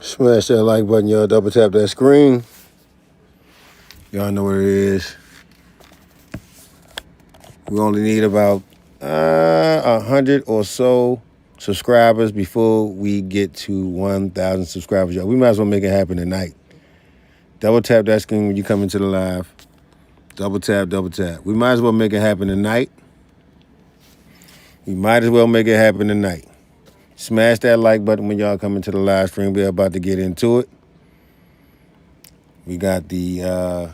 Smash that like button, y'all. Double tap that screen. Y'all know what it is. We only need about 100 or so subscribers before we get to 1,000 subscribers, y'all. We might as well make it happen tonight. Double tap that screen when you come into the live. Double tap, double tap. We might as well make it happen tonight. We might as well make it happen tonight. Smash that like button when y'all come into the live stream. We're about to get into it. We got the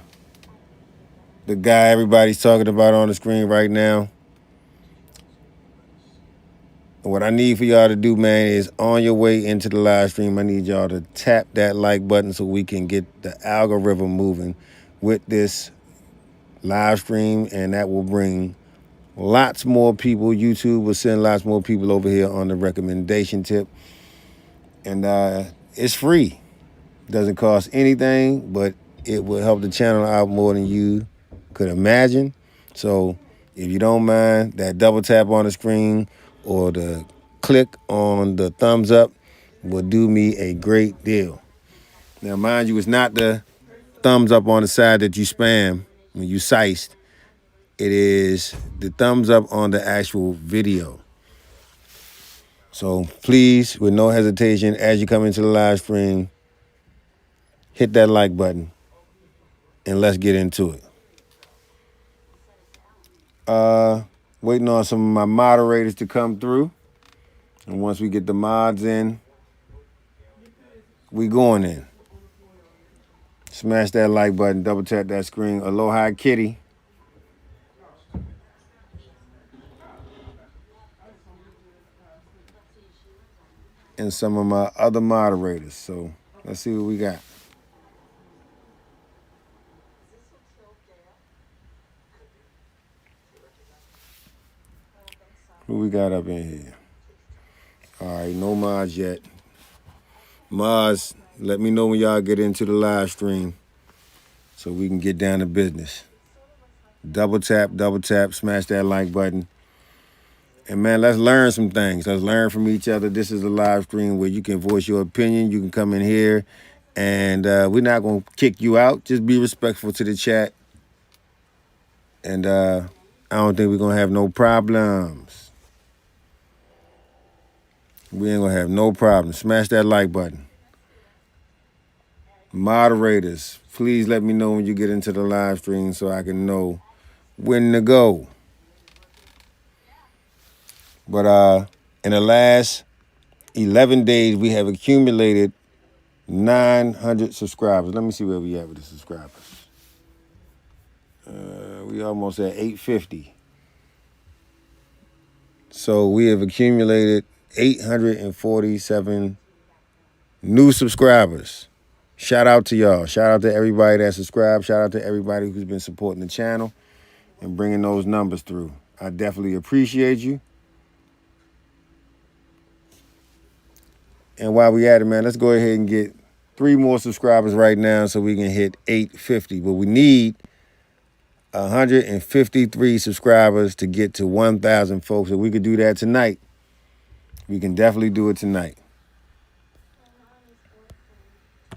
guy everybody's talking about on the screen right now. What I need for y'all to do, man, is on your way into the live stream, I need y'all to tap that like button so we can get the algorithm moving with this live stream, and that will bring lots more people. YouTube will send lots more people over here on the recommendation tip. And it's free. Doesn't cost anything, but it will help the channel out more than you could imagine. So if you don't mind, that double tap on the screen or the click on the thumbs up will do me a great deal. Now, mind you, it's not the thumbs up on the side that you spam when you siced. It is the thumbs up on the actual video. So please, with no hesitation, as you come into the live stream, hit that like button and let's get into it. Waiting on some of my moderators to come through. And once we get the mods in, we going in. Smash that like button, double tap that screen. Aloha Kitty. And some of my other moderators. So let's see what we got. Who we got up in here? All right, no mods yet. Mods, let me know when y'all get into the live stream so we can get down to business. Double tap, smash that like button. And man, let's learn some things. Let's learn from each other. This is a live stream where you can voice your opinion. You can come in here and we're not going to kick you out. Just be respectful to the chat. And I don't think we're going to have no problems. We ain't gonna have no problem. Smash that like button. Moderators, please let me know when you get into the live stream so I can know when to go. But in the last 11 days, we have accumulated 900 subscribers. Let me see where we at with the subscribers. We almost at 850. So we have accumulated 847 new subscribers. Shout out to y'all. Shout out to everybody that subscribed. Shout out to everybody who's been supporting the channel and bringing those numbers through. I definitely appreciate you. And while we at it, man, let's go ahead and get 3 more subscribers right now so we can hit 850. But we need 153 subscribers to get to 1,000 folks. If we could do that tonight, we can definitely do it tonight.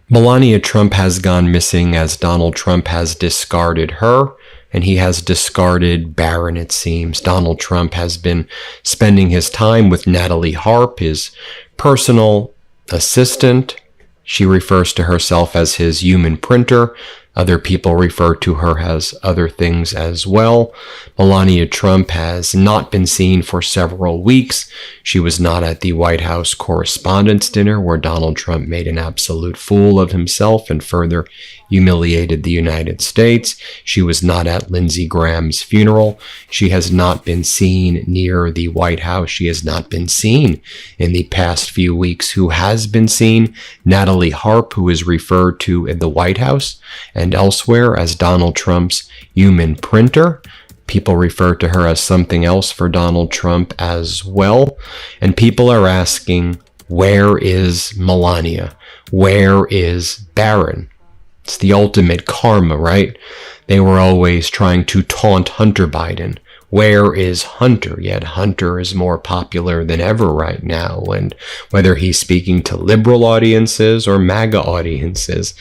Melania Trump has gone missing as Donald Trump has discarded her, and he has discarded Barron, it seems. Donald Trump has been spending his time with Natalie Harp, his personal assistant. She refers to herself as his human printer. Other people refer to her as other things as well. Melania Trump has not been seen for several weeks. She was not at the White House Correspondents' Dinner, where Donald Trump made an absolute fool of himself and further humiliated the United States. She was not at Lindsey Graham's funeral. She has not been seen near the White House. She has not been seen in the past few weeks. Who has been seen? Natalie Harp, who is referred to in the White House and elsewhere as Donald Trump's human printer. People refer to her as something else for Donald Trump as well. And people are asking, where is Melania? Where is Barron? It's the ultimate karma, right? They were always trying to taunt Hunter Biden Where is Hunter? Yet Hunter is more popular than ever right now. And whether he's speaking to liberal audiences or MAGA audiences,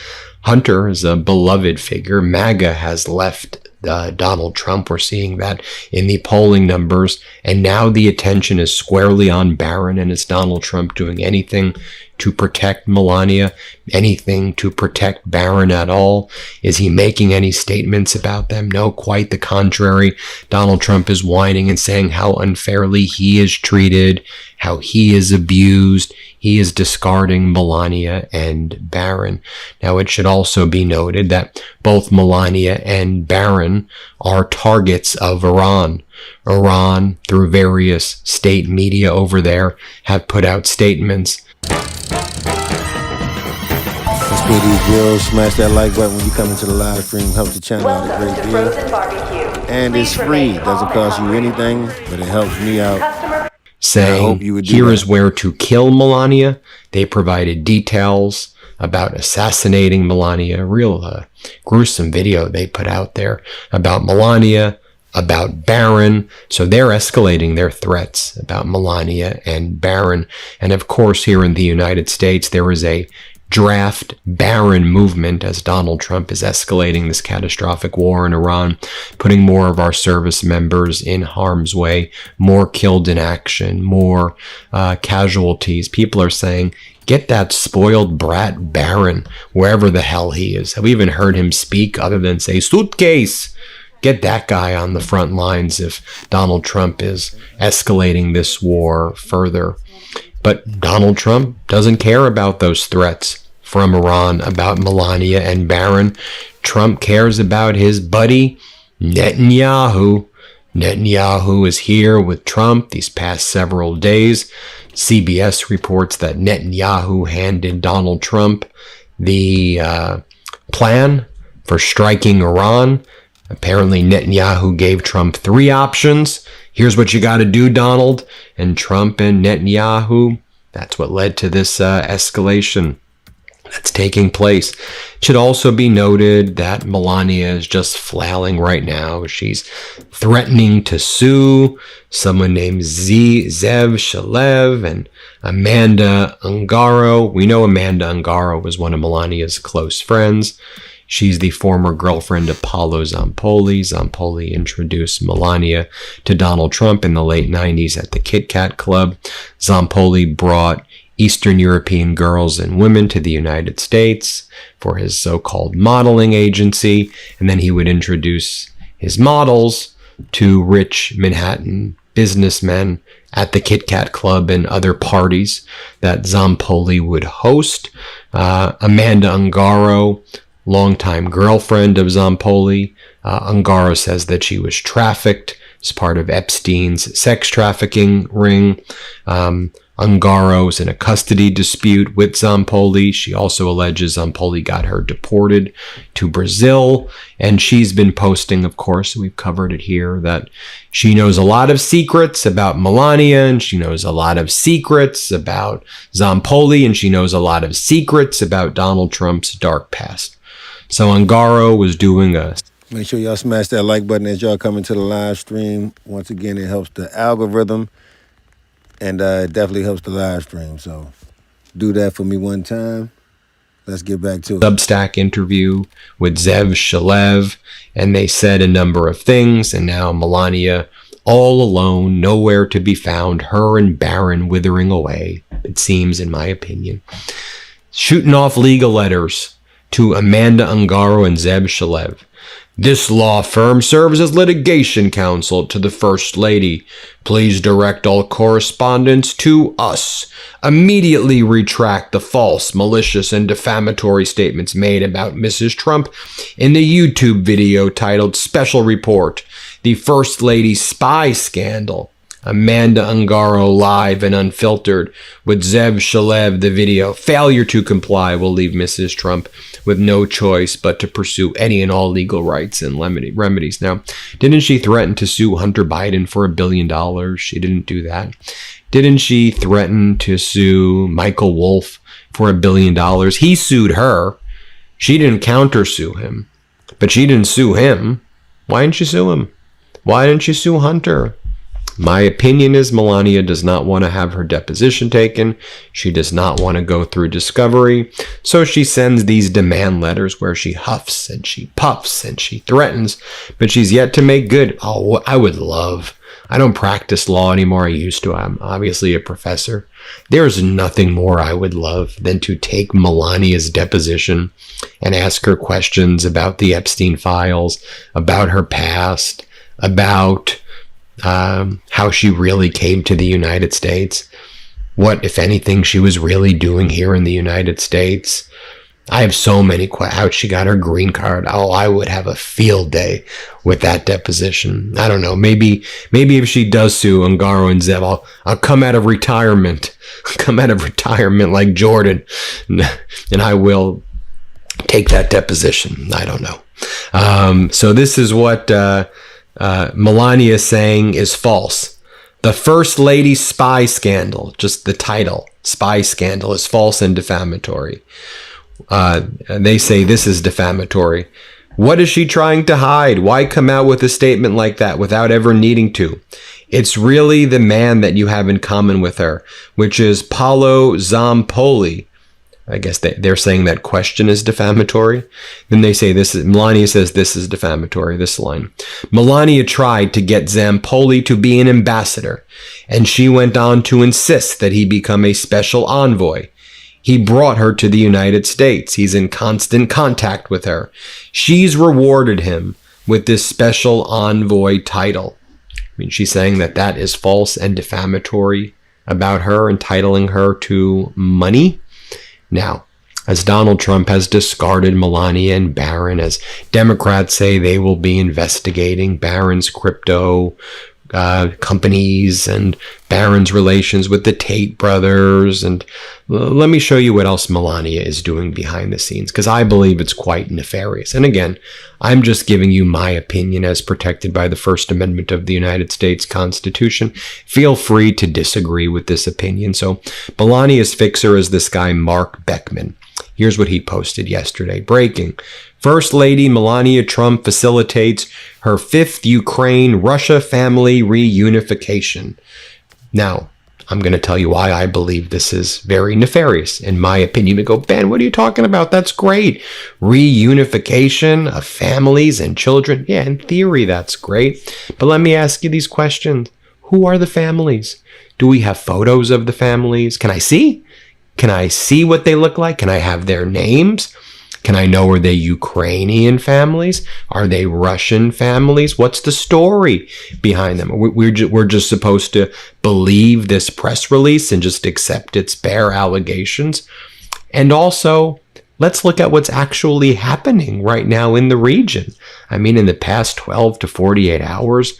Hunter is a beloved figure. MAGA has left Donald Trump. We're seeing that in the polling numbers. And now the attention is squarely on Barron. And is Donald Trump doing anything to protect Melania? Anything to protect Barron at all? Is he making any statements about them? No, quite the contrary. Donald Trump is whining and saying how unfairly he is treated, how he is abused. He is discarding Melania and Barron. Now, it should also be noted that both Melania and Barron are targets of Iran. Iran, through various state media over there, have put out statements. Let's pay these bills. Smash that like button when you come into the live stream. Helps the channel out a great deal. And it's free. Doesn't cost you anything, but it helps me out. Saying, here is where to kill Melania. They provided details about assassinating Melania. Real gruesome video they put out there about Melania, about Barron. So they're escalating their threats about Melania and Barron. And of course, here in the United States, there is a draft Barron movement as Donald Trump is escalating this catastrophic war in Iran, putting more of our service members in harm's way, more killed in action, more casualties. People are saying, get that spoiled brat Barron wherever the hell he is. Have we even heard him speak other than say, suitcase? Get that guy on the front lines if Donald Trump is escalating this war further. But Donald Trump doesn't care about those threats from Iran about Melania and Barron. Trump cares about his buddy Netanyahu. Netanyahu is here with Trump these past several days. CBS reports that Netanyahu handed Donald Trump the plan for striking Iran. Apparently, Netanyahu gave Trump 3 options. Here's what you got to do, Donald. And Trump and Netanyahu, that's what led to this escalation that's taking place. It should also be noted that Melania is just flailing right now. She's threatening to sue someone named Zev Shalev and Amanda Ungaro. We know Amanda Ungaro was one of Melania's close friends. She's the former girlfriend of Paolo Zampoli. Zampoli introduced Melania to Donald Trump in the late 90s at the Kit Kat Club. Zampoli brought Eastern European girls and women to the United States for his so-called modeling agency, and then he would introduce his models to rich Manhattan businessmen at the Kit Kat Club and other parties that Zampoli would host. Amanda Ungaro, longtime girlfriend of Zampoli. Ungaro says that she was trafficked as part of Epstein's sex trafficking ring. Ungaro is in a custody dispute with Zampoli. She also alleges Zampoli got her deported to Brazil. And she's been posting, of course, we've covered it here, that she knows a lot of secrets about Melania, and she knows a lot of secrets about Zampoli, and she knows a lot of secrets about Donald Trump's dark past. So Ungaro was doing a... Make sure y'all smash that like button as y'all come into the live stream. Once again, it helps the algorithm, and it definitely helps the live stream. So do that for me one time. Let's get back to it. Substack interview with Zev Shalev, and they said a number of things, and now Melania all alone, nowhere to be found, her and Barron withering away, it seems, in my opinion. Shooting off legal letters to Amanda Ungaro and Zev Shalev. This law firm serves as litigation counsel to the First Lady. Please direct all correspondence to us. Immediately retract the false, malicious, and defamatory statements made about Mrs. Trump in the YouTube video titled Special Report, The First Lady Spy Scandal. Amanda Ungaro live and unfiltered with Zev Shalev, the video. Failure to comply will leave Mrs. Trump with no choice but to pursue any and all legal rights and remedies. Now, didn't she threaten to sue Hunter Biden for $1 billion? She didn't do that. Didn't she threaten to sue Michael Wolff for $1 billion? He sued her. She didn't countersue him, but she didn't sue him. Why didn't she sue him? Why didn't you sue Hunter? My opinion is Melania does not want to have her deposition taken. She does not want to go through discovery. So she sends these demand letters where she huffs and she puffs and she threatens, but she's yet to make good. Oh, I would love. I don't practice law anymore. I used to. I'm obviously a professor. There's nothing more I would love than to take Melania's deposition and ask her questions about the Epstein files, about her past, about how she really came to the United States, what, if anything, she was really doing here in the United States. I have so many questions. How she got her green card. Oh, I would have a field day with that deposition. I don't know. Maybe if she does sue Ungaro and Zev, I'll come out of retirement. Come out of retirement like Jordan, and I will take that deposition. I don't know. So this is what Melania saying is false. The First Lady spy scandal, just the title, spy scandal, is false and defamatory. They say this is defamatory. What is she trying to hide? Why come out with a statement like that without ever needing to? It's really the man that you have in common with her, which is Paolo Zampoli. I guess they're saying that question is defamatory. Then they say Melania says this is defamatory, this line. Melania tried to get Zampoli to be an ambassador, and she went on to insist that he become a special envoy. He brought her to the United States. He's in constant contact with her. She's rewarded him with this special envoy title. I mean, she's saying that is false and defamatory about her, entitling her to money. Now, as Donald Trump has discarded Melania and Barron, as Democrats say they will be investigating Barron's crypto companies and Barron's relations with the Tate brothers. And let me show you what else Melania is doing behind the scenes, because I believe it's quite nefarious. And again, I'm just giving you my opinion as protected by the First Amendment of the United States Constitution. Feel free to disagree with this opinion. So Melania's fixer is this guy, Mark Beckman. Here's what he posted yesterday. Breaking. First Lady Melania Trump facilitates her fifth Ukraine-Russia family reunification. Now, I'm going to tell you why I believe this is very nefarious. In my opinion, you go, Ben, what are you talking about? That's great. Reunification of families and children. Yeah, in theory, that's great. But let me ask you these questions. Who are the families? Do we have photos of the families? Can I see? Can I see what they look like? Can I have their names? Can I know, are they Ukrainian families? Are they Russian families? What's the story behind them? We're just supposed to believe this press release and just accept its bare allegations. And also, let's look at what's actually happening right now in the region. I mean, in the past 12 to 48 hours,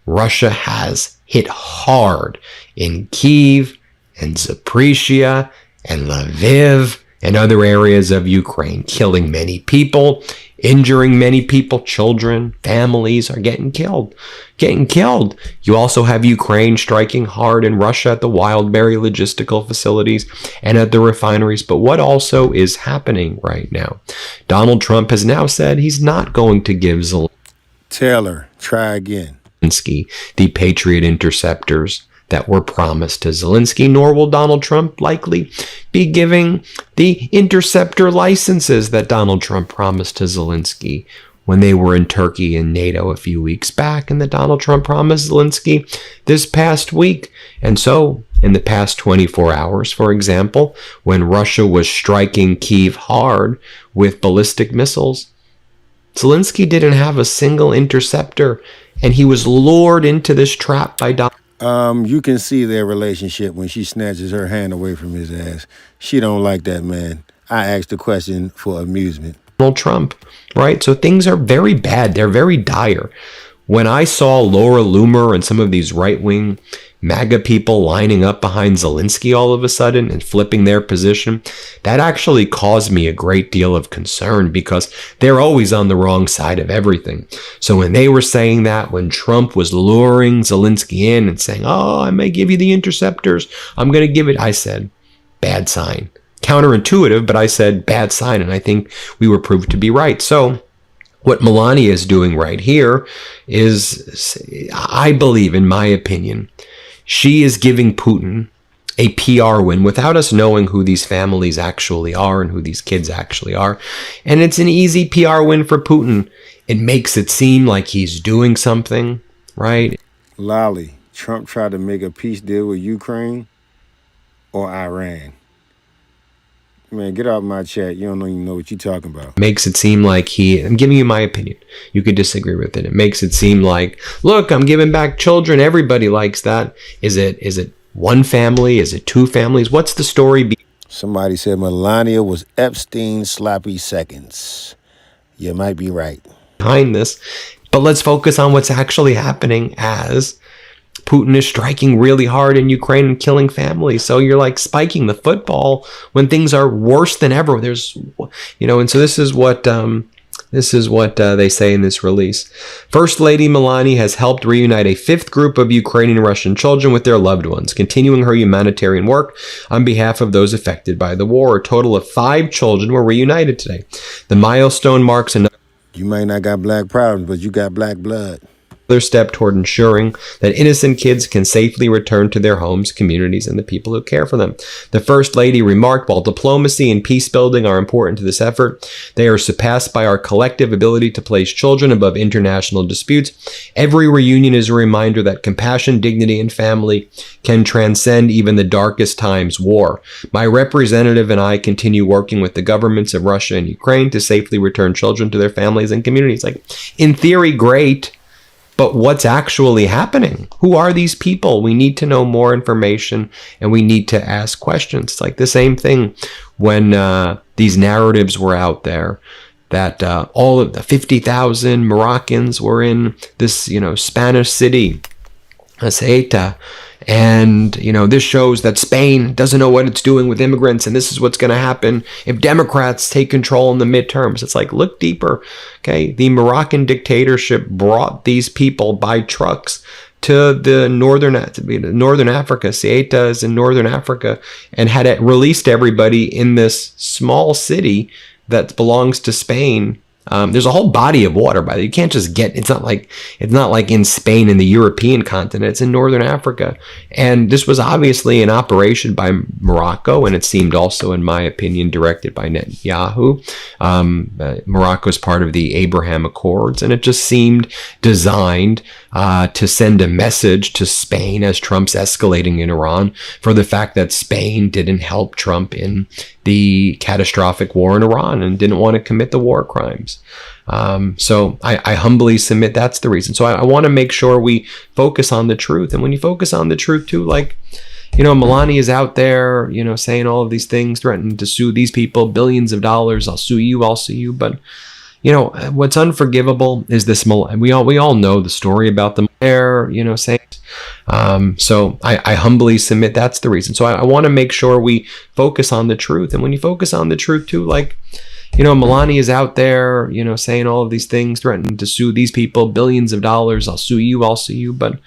Russia has hit hard in Kyiv and Zaporizhia and Lviv and other areas of Ukraine, killing many people, injuring many people, children, families are getting killed. You also have Ukraine striking hard in Russia at the Wildberry logistical facilities and at the refineries. But what also is happening right now? Donald Trump has now said he's not going to give Taylor, try again. Zelensky the Patriot interceptors that were promised to Zelensky, nor will Donald Trump likely be giving the interceptor licenses that Donald Trump promised to Zelensky when they were in Turkey and NATO a few weeks back, and that Donald Trump promised Zelensky this past week. And so, in the past 24 hours, for example, when Russia was striking Kyiv hard with ballistic missiles, Zelensky didn't have a single interceptor, and he was lured into this trap by Donald. You can see their relationship when she snatches her hand away from his ass. She don't like that man. I asked the question for amusement. Donald Trump, right? So things are very bad. They're very dire. When I saw Laura Loomer and some of these right-wing MAGA people lining up behind Zelensky all of a sudden and flipping their position, that actually caused me a great deal of concern, because they're always on the wrong side of everything. So when they were saying that, when Trump was luring Zelensky in and saying, oh, I may give you the interceptors, I'm going to give it, I said, bad sign. Counterintuitive, but I said bad sign, and I think we were proved to be right. So What Melania is doing right here is, I believe, in my opinion, she is giving Putin a PR win without us knowing who these families actually are and who these kids actually are. And it's an easy PR win for Putin. It makes it seem like he's doing something, right? Lolly, Trump tried to make a peace deal with Ukraine or Iran. Man, get out my chat. You don't even know what you're talking about. Makes it seem like I'm giving you my opinion. You could disagree with it. It makes it seem like, look, I'm giving back children. Everybody likes that. Is it one family? Is it two families? What's the story? Somebody said Melania was Epstein's sloppy seconds. You might be right. Behind this, but let's focus on what's actually happening as Putin is striking really hard in Ukraine and killing families. So you're like spiking the football when things are worse than ever. There's, and so this is what they say in this release. First Lady Melania has helped reunite a fifth group of Ukrainian and Russian children with their loved ones, continuing her humanitarian work on behalf of those affected by the war. A total of 5 children were reunited today. The milestone marks another. You might not got black problems, but you got black blood. Step toward ensuring that innocent kids can safely return to their homes, communities, and the people who care for them. The First Lady remarked, while diplomacy and peace building are important to this effort, they are surpassed by our collective ability to place children above international disputes. Every reunion is a reminder that compassion, dignity, and family can transcend even the darkest times, war. My representative and I continue working with the governments of Russia and Ukraine to safely return children to their families and communities. Like, in theory, great. But what's actually happening? Who are these people? We need to know more information and we need to ask questions. It's like the same thing when these narratives were out there that all of the 50,000 Moroccans were in this, Spanish city, Ceuta. And, this shows that Spain doesn't know what it's doing with immigrants. And this is what's going to happen if Democrats take control in the midterms. It's like, look deeper. Okay. The Moroccan dictatorship brought these people by trucks to the northern Africa. Ceuta is in northern Africa, and had it released everybody in this small city that belongs to Spain. There's a whole body of water, by the way. You can't just it's not like in Spain in the European continent. It's in northern Africa. And this was obviously an operation by Morocco, and it seemed also, in my opinion, directed by Netanyahu. Morocco is part of the Abraham Accords, and it just seemed designed to send a message to Spain as Trump's escalating in Iran for the fact that Spain didn't help Trump in the catastrophic war in Iran and didn't want to commit the war crimes. So I humbly submit that's the reason. So I want to make sure we focus on the truth. And when you focus on the truth too, like, Melania is out there, saying all of these things, threatening to sue these people, billions of dollars. I'll sue you. But, what's unforgivable is this. We all know the story about them there, saying. So I humbly submit that's the reason. So I want to make sure we focus on the truth. And when you focus on the truth too, like, Melania is out there, saying all of these things, threatening to sue these people, billions of dollars. I'll sue you. But,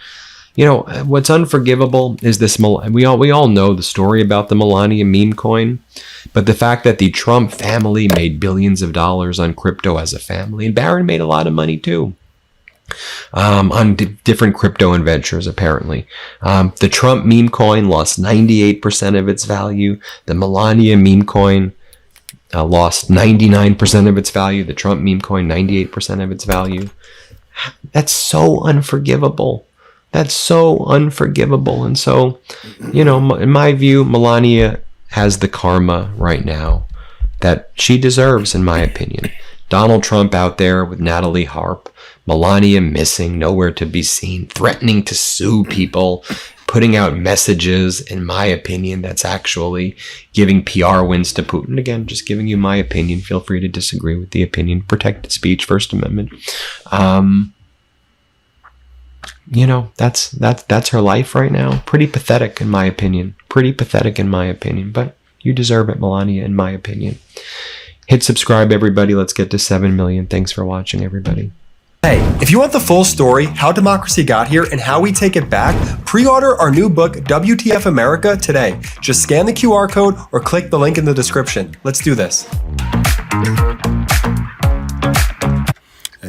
what's unforgivable is this. We all know the story about the Melania meme coin, but the fact that the Trump family made billions of dollars on crypto as a family, and Barron made a lot of money too. On different crypto ventures, apparently. The Trump meme coin lost 98% of its value. The Melania meme coin lost 99% of its value. The Trump meme coin, 98% of its value. That's so unforgivable. And so, in my view, Melania has the karma right now that she deserves, in my opinion. Donald Trump out there with Natalie Harp, Melania missing, nowhere to be seen, threatening to sue people, putting out messages, in my opinion, that's actually giving PR wins to Putin. Again, just giving you my opinion. Feel free to disagree with the opinion. Protected speech, First Amendment. That's her life right now. Pretty pathetic, in my opinion. But you deserve it, Melania, in my opinion. Hit subscribe, everybody. Let's get to 7 million. Thanks for watching, everybody. Hey, if you want the full story, how democracy got here and how we take it back, pre-order our new book, WTF America, today. Just scan the QR code or click the link in the description. Let's do this.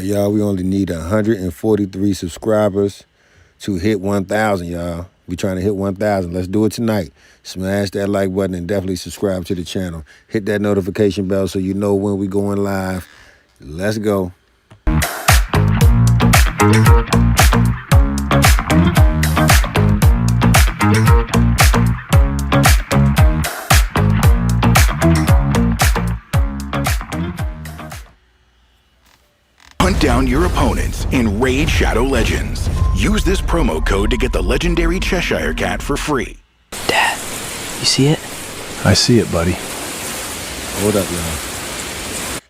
Y'all, we only need 143 subscribers to hit 1,000, y'all. We trying to hit 1,000. Let's do it tonight. Smash that like button and definitely subscribe to the channel. Hit that notification bell so you know when we going live. Let's go. Hunt down your opponents in Raid Shadow Legends. Use this promo code to get the legendary Cheshire Cat for free. Dad, you see it? I see it, buddy. Hold up, y'all.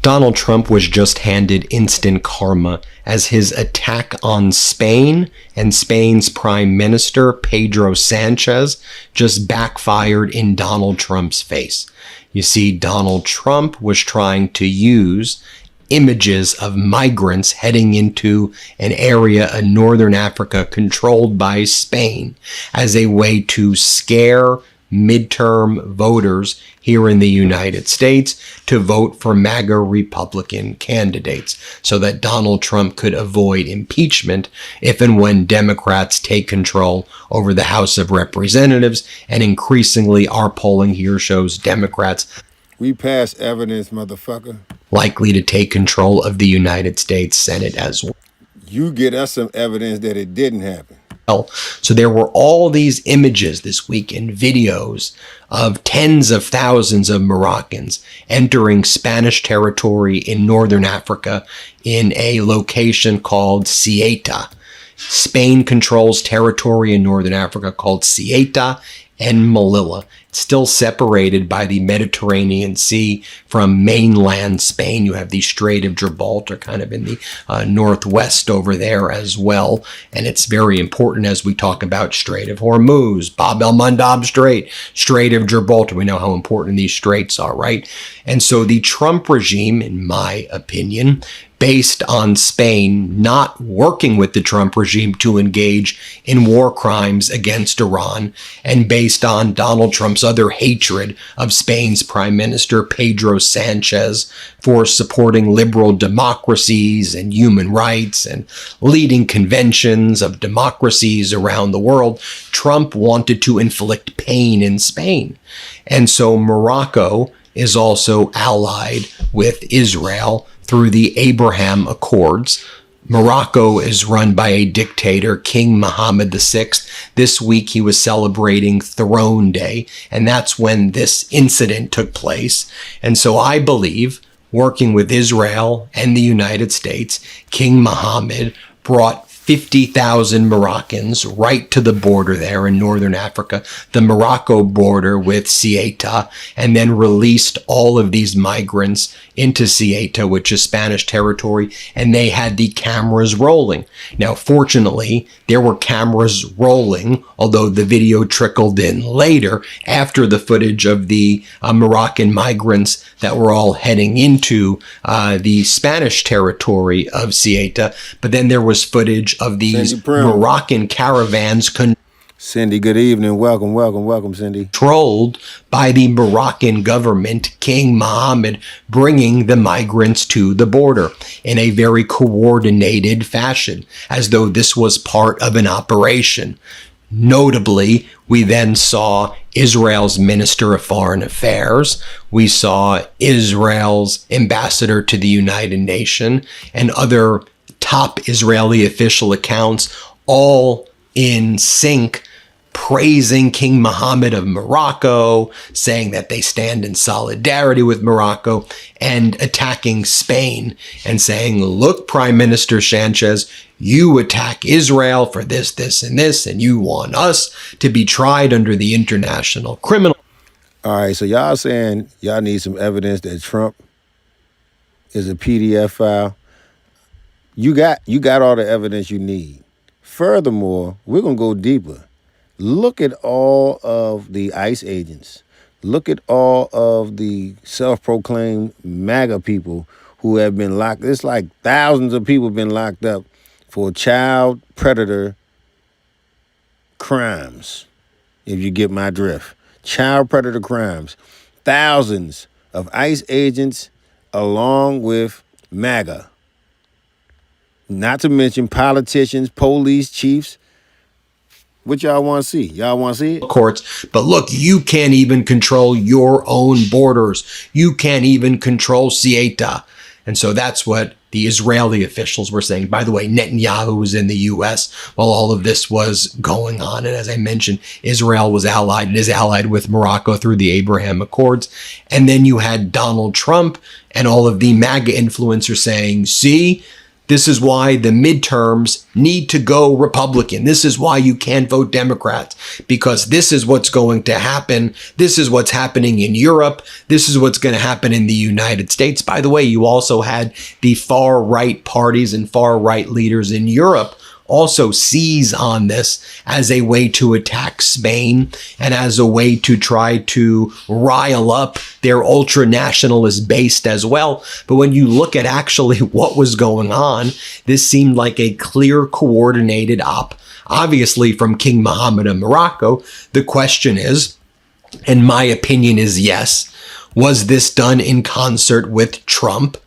Donald Trump was just handed instant karma as his attack on Spain and Spain's Prime Minister, Pedro Sanchez, just backfired in Donald Trump's face. You see, Donald Trump was trying to use images of migrants heading into an area in northern Africa controlled by Spain as a way to scare midterm voters here in the United States to vote for MAGA Republican candidates so that Donald Trump could avoid impeachment if and when Democrats take control over the House of Representatives. And increasingly, our polling here shows Democrats We pass evidence, motherfucker. likely to take control of the United States Senate as well. You get us some evidence that it didn't happen. So there were all these images this week and videos of tens of thousands of Moroccans entering Spanish territory in northern Africa in a location called Ceuta. Spain controls territory in northern Africa called Ceuta and Melilla. It's still separated by the Mediterranean Sea from mainland Spain. You have the Strait of Gibraltar kind of in the northwest over there as well. And it's very important as we talk about Strait of Hormuz, Bab el-Mandab Strait, Strait of Gibraltar. We know how important these straits are, right? And so the Trump regime, in my opinion, based on Spain not working with the Trump regime to engage in war crimes against Iran, and based on Donald Trump's other hatred of Spain's Prime Minister Pedro Sanchez for supporting liberal democracies and human rights and leading conventions of democracies around the world, Trump wanted to inflict pain in Spain. And so Morocco is also allied with Israel through the Abraham Accords. Morocco is run by a dictator, King Mohammed VI. This week he was celebrating Throne Day, and that's when this incident took place. And so I believe, working with Israel and the United States, King Mohammed brought 50,000 Moroccans right to the border there in northern Africa, the Morocco border with Ceuta, and then released all of these migrants into Ceuta, which is Spanish territory, and they had the cameras rolling. Now, fortunately, there were cameras rolling, although the video trickled in later after the footage of the Moroccan migrants that were all heading into the Spanish territory of Ceuta. But then there was footage of these Moroccan caravans Cindy, good evening. Welcome, Cindy. controlled by the Moroccan government, King Mohammed, bringing the migrants to the border in a very coordinated fashion, as though this was part of an operation. Notably, we then saw Israel's Minister of Foreign Affairs. We saw Israel's ambassador to the United Nations and other top Israeli official accounts, all in sync, praising King Mohammed of Morocco, saying that they stand in solidarity with Morocco, and attacking Spain and saying, look, Prime Minister Sanchez, you attack Israel for this, this, and this, and you want us to be tried under the International Criminal. All right, so y'all saying y'all need some evidence that Trump is a PDF file. You got all the evidence you need. Furthermore, we're going to go deeper. Look at all of the ICE agents. Look at all of the self-proclaimed MAGA people who have been locked. It's like thousands of people have been locked up for child predator crimes, if you get my drift. Child predator crimes. Thousands of ICE agents along with MAGA Not to mention politicians, police chiefs. What y'all want to see? Y'all want to see it? Courts, but look, you can't even control your own borders. You can't even control Ceuta. And so that's what the Israeli officials were saying. By the way, Netanyahu was in the U.S. while all of this was going on. And as I mentioned, Israel was allied and is allied with Morocco through the Abraham Accords. And then you had Donald Trump and all of the MAGA influencers saying, see, this is why the midterms need to go Republican. This is why you can't vote Democrats, because this is what's going to happen. This is what's happening in Europe. This is what's going to happen in the United States. By the way, you also had the far right parties and far right leaders in Europe also seize on this as a way to attack Spain and as a way to try to rile up their ultra-nationalist base as well. But when you look at actually what was going on, this seemed like a clear, coordinated op, obviously from King Mohammed of Morocco. The question is, and my opinion is yes, was this done in concert with Trump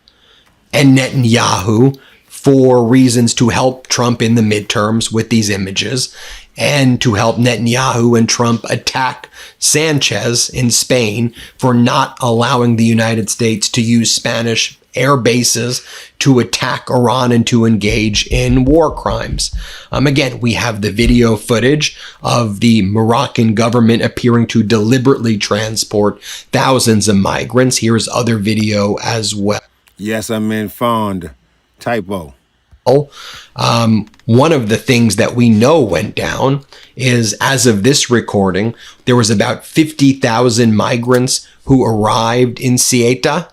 and Netanyahu for reasons to help Trump in the midterms with these images and to help Netanyahu and Trump attack Sanchez in Spain for not allowing the United States to use Spanish air bases to attack Iran and to engage in war crimes. Again, we have the video footage of the Moroccan government appearing to deliberately transport thousands of migrants. Here's other video as well. Yes, I'm in fond. Typo. One of the things that we know went down is, as of this recording, there was about 50,000 migrants who arrived in Ceuta,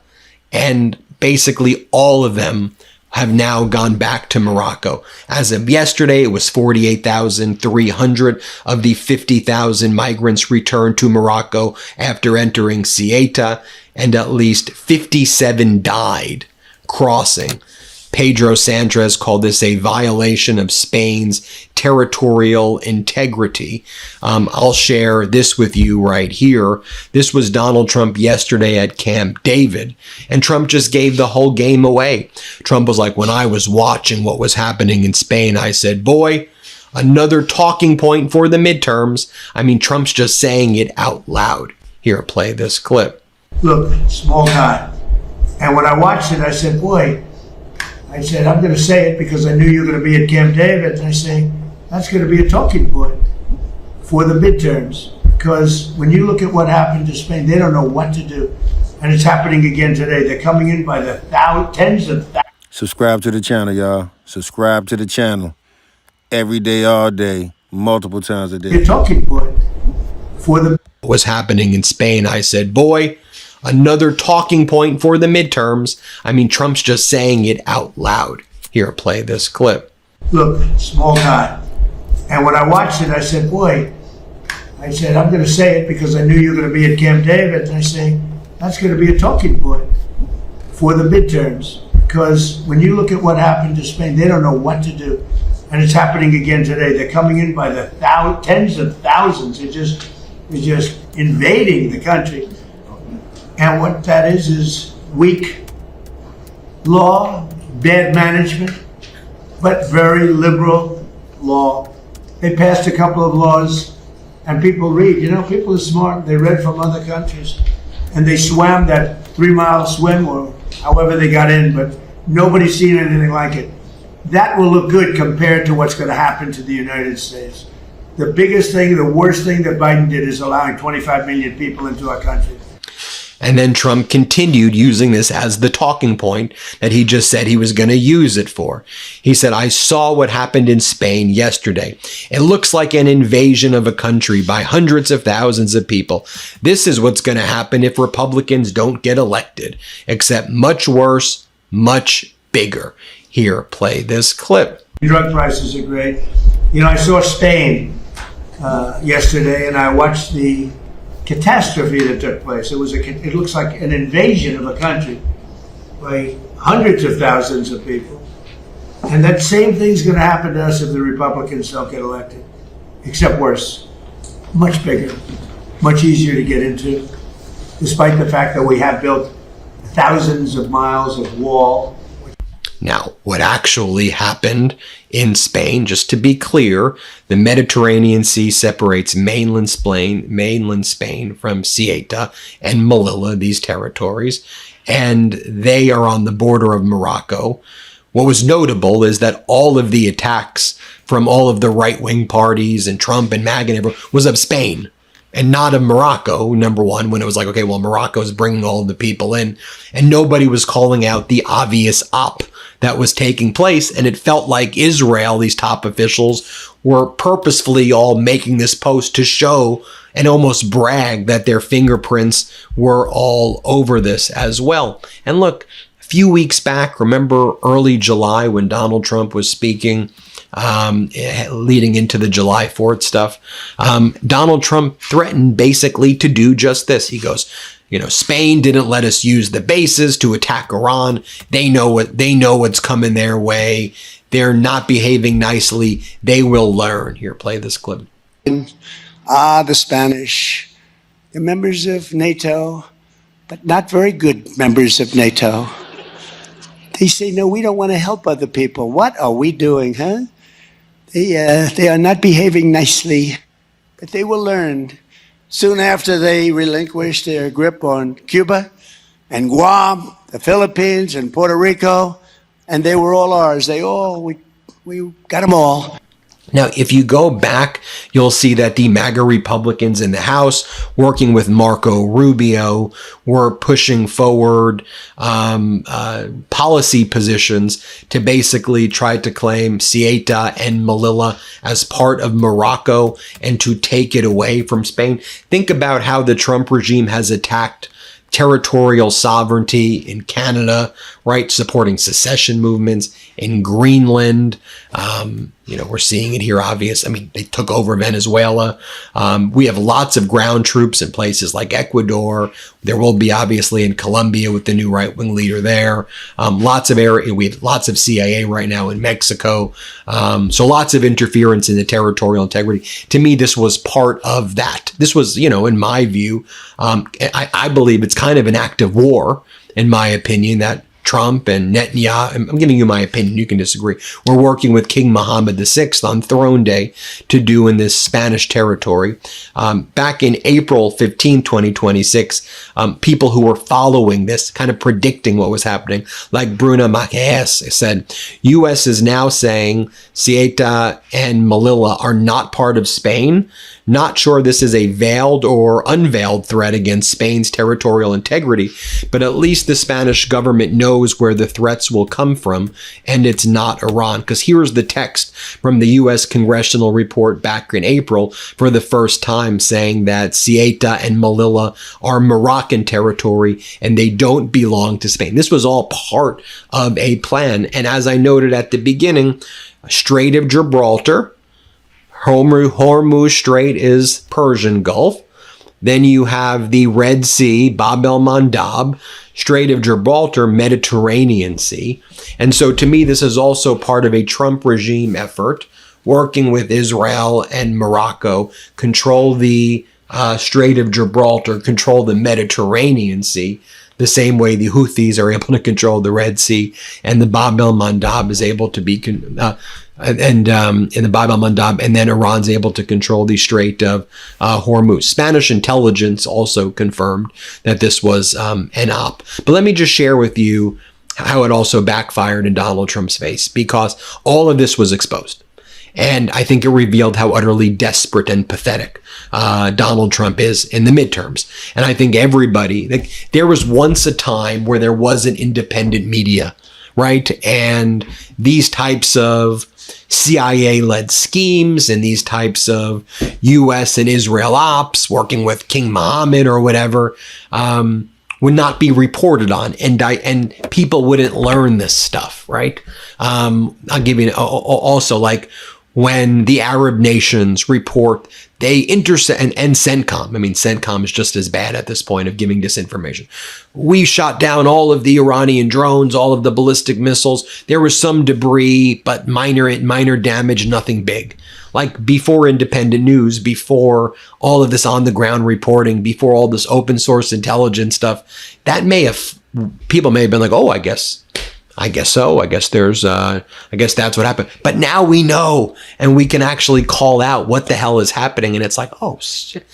and basically all of them have now gone back to Morocco. As of yesterday, it was 48,300 of the 50,000 migrants returned to Morocco after entering Ceuta, and at least 57 died crossing. Pedro Sanchez called this a violation of Spain's territorial integrity. I'll share this with you right here. This was Donald Trump yesterday at Camp David, and Trump just gave the whole game away. Trump was like, when I was watching what was happening in Spain, I said, boy, another talking point for the midterms. I mean, Trump's just saying it out loud. Here, play this clip. Look, small guy. And when I watched it, I said, boy, I'm going to say it because I knew you were going to be at Camp David. And I say, that's going to be a talking point for the midterms. Because when you look at what happened to Spain, they don't know what to do. And it's happening again today. They're coming in by the tens of thousands. Subscribe to the channel, y'all. Subscribe to the channel. Every day, all day, multiple times a day. A talking point for the... What was happening in Spain, I said, boy, another talking point for the midterms. I mean, Trump's just saying it out loud. Here, play this clip. Look, small guy. And when I watched it, I said, boy, I'm going to say it because I knew you were going to be at Camp David. And I say, that's going to be a talking point for the midterms. Because when you look at what happened to Spain, they don't know what to do. And it's happening again today. They're coming in by the tens of thousands. They're just invading the country. And what that is weak law, bad management, but very liberal law. They passed a couple of laws, and people read. You know, people are smart. They read from other countries, and they swam that 3-mile swim or however they got in, but nobody's seen anything like it. That will look good compared to what's going to happen to the United States. The biggest thing, the worst thing that Biden did is allowing 25 million people into our country. And then Trump continued using this as the talking point that he just said he was going to use it for. He said, I saw what happened in Spain yesterday. It looks like an invasion of a country by hundreds of thousands of people. This is what's going to happen if Republicans don't get elected, except much worse, much bigger. Here, play this clip. Drug prices are great. You know, I saw Spain yesterday, and I watched the catastrophe that took place. It looks like an invasion of a country by hundreds of thousands of people. And that same thing's going to happen to us if the Republicans don't get elected, except worse, much bigger, much easier to get into, despite the fact that we have built thousands of miles of wall. Now, what actually happened in Spain, just to be clear, the Mediterranean Sea separates mainland Spain from Ceuta and Melilla, these territories, and they are on the border of Morocco. What was notable is that all of the attacks from all of the right-wing parties and Trump and MAGA and everyone was of Spain and not of Morocco, number one, when it was like, okay, well, Morocco is bringing all the people in, and nobody was calling out the obvious op that was taking place. And it felt like Israel, these top officials, were purposefully all making this post to show and almost brag that their fingerprints were all over this as well. And look, a few weeks back, remember early July when Donald Trump was speaking, leading into the July 4th stuff, Donald Trump threatened basically to do just this. He goes, Spain didn't let us use the bases to attack Iran. They know what's coming their way. They're not behaving nicely. They will learn. Here, play this clip. The Spanish, they're members of NATO, but not very good members of NATO. They say, no, we don't want to help other people. What are we doing, huh? They are not behaving nicely, but they will learn. Soon after they relinquished their grip on Cuba and Guam, the Philippines and Puerto Rico, and they were all ours. We got them all. Now, if you go back, you'll see that the MAGA Republicans in the House, working with Marco Rubio, were pushing forward policy positions to basically try to claim Ceuta and Melilla as part of Morocco and to take it away from Spain. Think about how the Trump regime has attacked territorial sovereignty in Canada, right? Supporting secession movements in Greenland. We're seeing it here, obvious. I mean, they took over Venezuela. We have lots of ground troops in places like Ecuador. There will be obviously in Colombia with the new right-wing leader there. Lots of area. We have lots of CIA right now in Mexico. So lots of interference in the territorial integrity. To me, this was part of that. This was, in my view, I believe it's kind of an act of war, in my opinion, that Trump and Netanyahu, I'm giving you my opinion, you can disagree, we're working with King Mohammed VI on Throne Day to do in this Spanish territory. Back in April 15, 2026, people who were following this, kind of predicting what was happening, like Bruna Macias said, U.S. is now saying Ceuta and Melilla are not part of Spain. Not sure this is a veiled or unveiled threat against Spain's territorial integrity, but at least the Spanish government knows where the threats will come from, and it's not Iran. Because here's the text from the U.S. congressional report back in April for the first time saying that Ceuta and Melilla are Moroccan territory and they don't belong to Spain. This was all part of a plan. And as I noted at the beginning, Strait of Gibraltar, Hormuz Strait is Persian Gulf. Then you have the Red Sea, Bab el-Mandab, Strait of Gibraltar, Mediterranean Sea. And so to me, this is also part of a Trump regime effort, working with Israel and Morocco, control the Strait of Gibraltar, control the Mediterranean Sea, the same way the Houthis are able to control the Red Sea, and the Bab el-Mandab is able to be in the Bab el-Mandab, and then Iran's able to control the Strait of Hormuz. Spanish intelligence also confirmed that this was an op. But let me just share with you how it also backfired in Donald Trump's face, because all of this was exposed. And I think it revealed how utterly desperate and pathetic Donald Trump is in the midterms. And I think everybody, there was once a time where there was an independent media, right? And these types of CIA-led schemes and these types of U.S. and Israel ops working with King Mohammed or whatever would not be reported on, and people wouldn't learn this stuff, right? I'll give you also, like, when the Arab nations report, they intercept, and CENTCOM, I mean, CENTCOM is just as bad at this point of giving disinformation. We shot down all of the Iranian drones, all of the ballistic missiles. There was some debris, but minor damage, nothing big. Like, before independent news, before all of this on-the-ground reporting, before all this open source intelligence stuff, people may have been like, oh, I guess I guess so. I guess that's what happened. But now we know, and we can actually call out what the hell is happening. And it's like, oh, shit.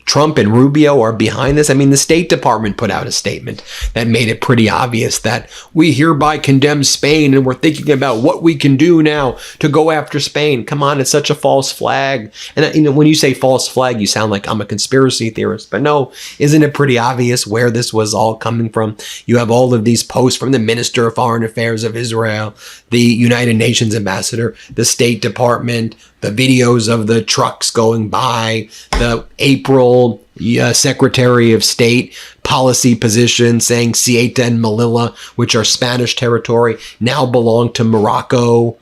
Trump and Rubio are behind this. I mean, the State Department put out a statement that made it pretty obvious that we hereby condemn Spain and we're thinking about what we can do now to go after Spain. Come on, it's such a false flag. And when you say false flag, you sound like I'm a conspiracy theorist. But no, isn't it pretty obvious where this was all coming from? You have all of these posts from the Minister of Foreign Affairs of Israel, the United Nations ambassador, the State Department, the videos of the trucks going by, the April Secretary of State policy position saying Ceuta and Melilla, which are Spanish territory, now belong to Morocco.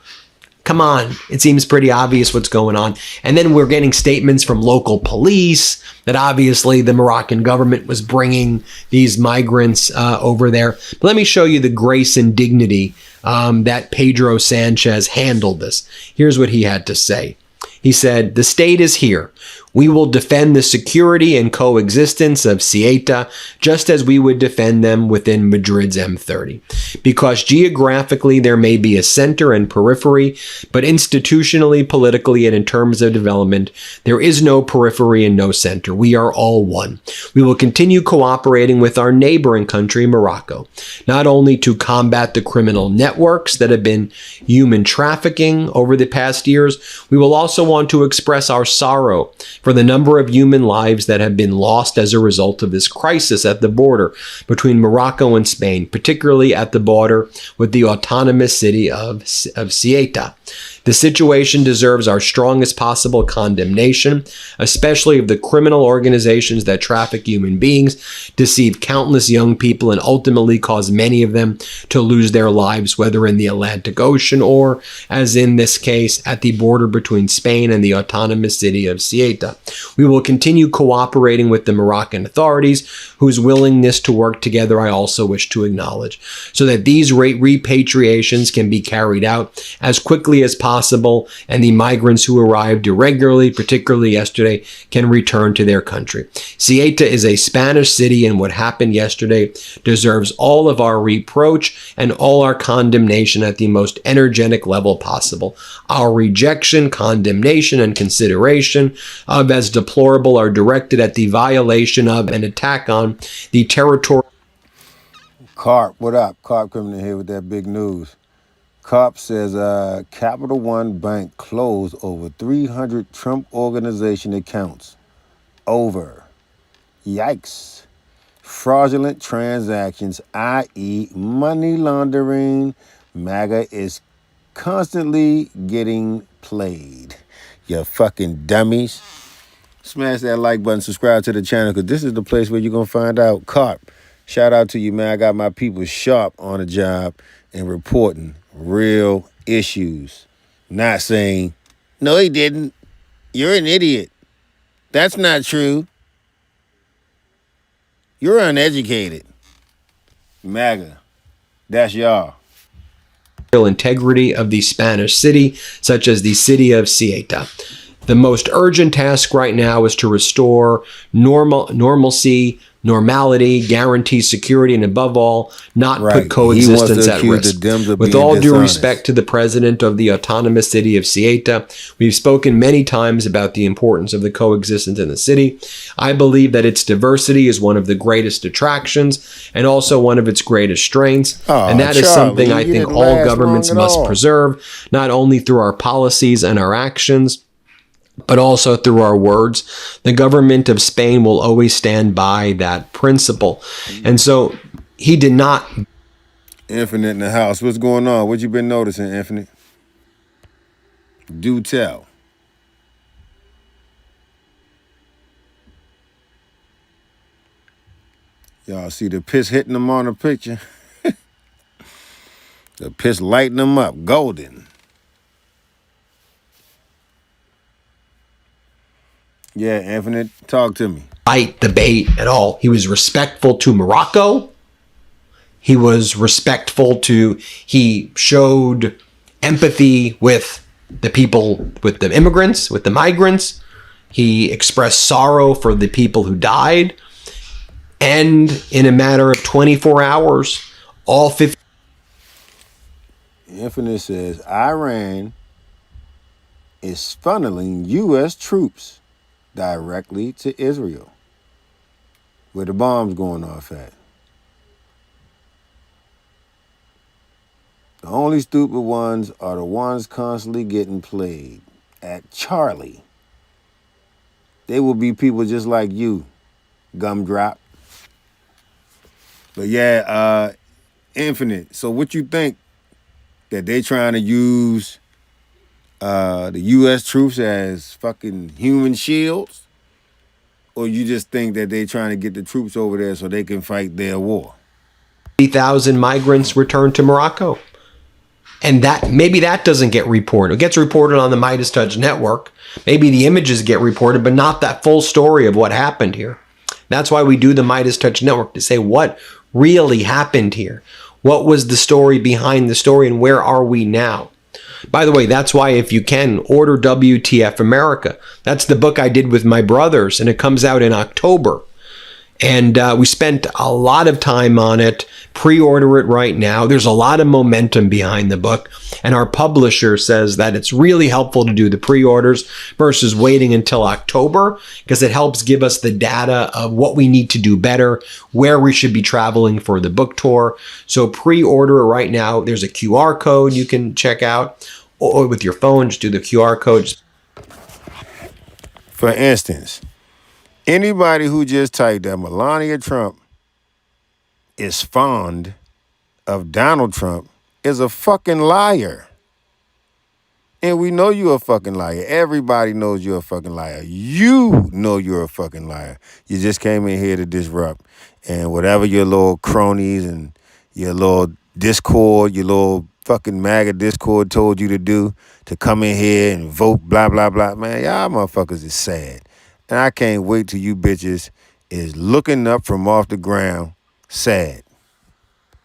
Come on, it seems pretty obvious what's going on. And then we're getting statements from local police that obviously the Moroccan government was bringing these migrants over there. But let me show you the grace and dignity that Pedro Sanchez handled this. Here's what he had to say. He said, "The state is here. We will defend the security and coexistence of Ceuta just as we would defend them within Madrid's M30. Because geographically there may be a center and periphery, but institutionally, politically, and in terms of development, there is no periphery and no center. We are all one. We will continue cooperating with our neighboring country, Morocco, not only to combat the criminal networks that have been human trafficking over the past years, we will also want to express our sorrow for the number of human lives that have been lost as a result of this crisis at the border between Morocco and Spain, particularly at the border with the autonomous city of Ceuta. The situation deserves our strongest possible condemnation, especially of the criminal organizations that traffic human beings, deceive countless young people, and ultimately cause many of them to lose their lives, whether in the Atlantic Ocean or, as in this case, at the border between Spain and the autonomous city of Ceuta. We will continue cooperating with the Moroccan authorities, whose willingness to work together I also wish to acknowledge, so that these repatriations can be carried out as quickly as possible, and the migrants who arrived irregularly, particularly yesterday, can return to their country. Ceuta is a Spanish city, and what happened yesterday deserves all of our reproach and all our condemnation at the most energetic level possible. Our rejection, condemnation, and consideration of as deplorable are directed at the violation of and attack on the territory. Carp, what up? Carp coming in here with that big news. Carp says Capital One Bank closed over 300 Trump organization accounts. Over. Yikes. Fraudulent transactions, i.e. money laundering. MAGA is constantly getting played. You fucking dummies. Smash that like button, subscribe to the channel, because this is the place where you're going to find out. Carp, shout out to you, man. I got my people sharp on the job and reporting real issues. Not saying, no, he didn't. You're an idiot. That's not true. You're uneducated. MAGA. That's y'all. Integrity of the Spanish city, such as the city of Ceuta. The most urgent task right now is to restore normalcy, normality, guarantee security, and above all, not put coexistence at risk. With all due respect to the president of the autonomous city of Ceuta, we've spoken many times about the importance of the coexistence in the city. I believe that its diversity is one of the greatest attractions and also one of its greatest strengths. And that is something I think all governments must preserve, not only through our policies and our actions, but also through our words. The government of Spain will always stand by that principle. And so he did not. Infinite in the house. What's going on? What you been noticing, Infinite? Do tell. Y'all see the piss hitting them on the picture? The piss lighting them up. Golden. Yeah, Infinite, talk to me. Fight the bait at all. He was respectful to Morocco. He was respectful to, he showed empathy with the people, with the immigrants, with the migrants. He expressed sorrow for the people who died. And in a matter of 24 hours, all 50. Infinite says Iran is funneling U.S. troops directly to Israel, where the bombs going off at. The only stupid ones are the ones constantly getting played at Charlie. They will be people just like you, gumdrop. But yeah, Infinite. So what you think that they trying to use the U.S. troops as fucking human shields? Or you just think that they trying to get the troops over there so they can fight their war? 3,000 migrants returned to Morocco. And that maybe that doesn't get reported. It gets reported on the Midas Touch network. Maybe the images get reported, but not that full story of what happened here. That's why we do the Midas Touch network, to say what really happened here. What was the story behind the story, and where are we now? By the way, that's why, if you can, order WTF America. That's the book I did with my brothers, and it comes out in October. And we spent a lot of time on it. Pre-order it right now. There's a lot of momentum behind the book. And our publisher says that it's really helpful to do the pre-orders versus waiting until October, because it helps give us the data of what we need to do better, where we should be traveling for the book tour. So pre-order it right now. There's a QR code you can check out, or with your phone, just do the QR code. For instance, anybody who just typed that Melania Trump is fond of Donald Trump is a fucking liar. And we know you're a fucking liar. Everybody knows you're a fucking liar. You know you're a fucking liar. You just came in here to disrupt. And whatever your little cronies and your little Discord, your little fucking MAGA Discord told you to do, to come in here and vote, blah, blah, blah. Man, y'all motherfuckers is sad. And I can't wait till you bitches is looking up from off the ground, sad.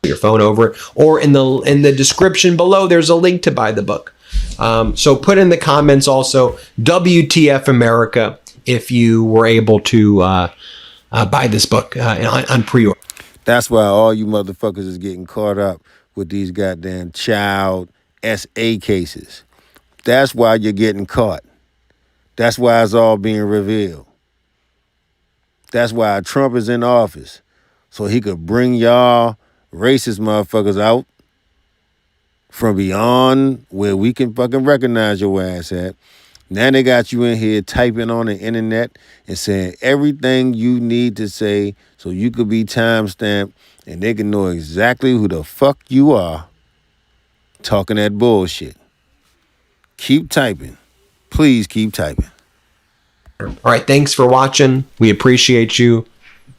Your phone over it, or in the description below, there's a link to buy the book. So put in the comments also WTF America if you were able to buy this book on pre-order. That's why all you motherfuckers is getting caught up with these goddamn child SA cases. That's why you're getting caught. That's why it's all being revealed. That's why Trump is in office, so he could bring y'all racist motherfuckers out from beyond where we can fucking recognize your ass at. Now they got you in here typing on the internet and saying everything you need to say so you could be time-stamped and they can know exactly who the fuck you are talking that bullshit. Keep typing. Please keep typing. All right, thanks for watching. We appreciate you.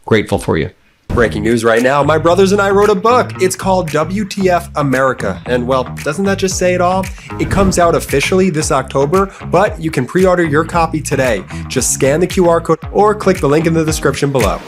Grateful for you. Breaking news right now, my brothers and I wrote a book. It's called WTF America. And well, doesn't that just say it all? It comes out officially this October, but you can pre-order your copy today. Just scan the QR code or click the link in the description below.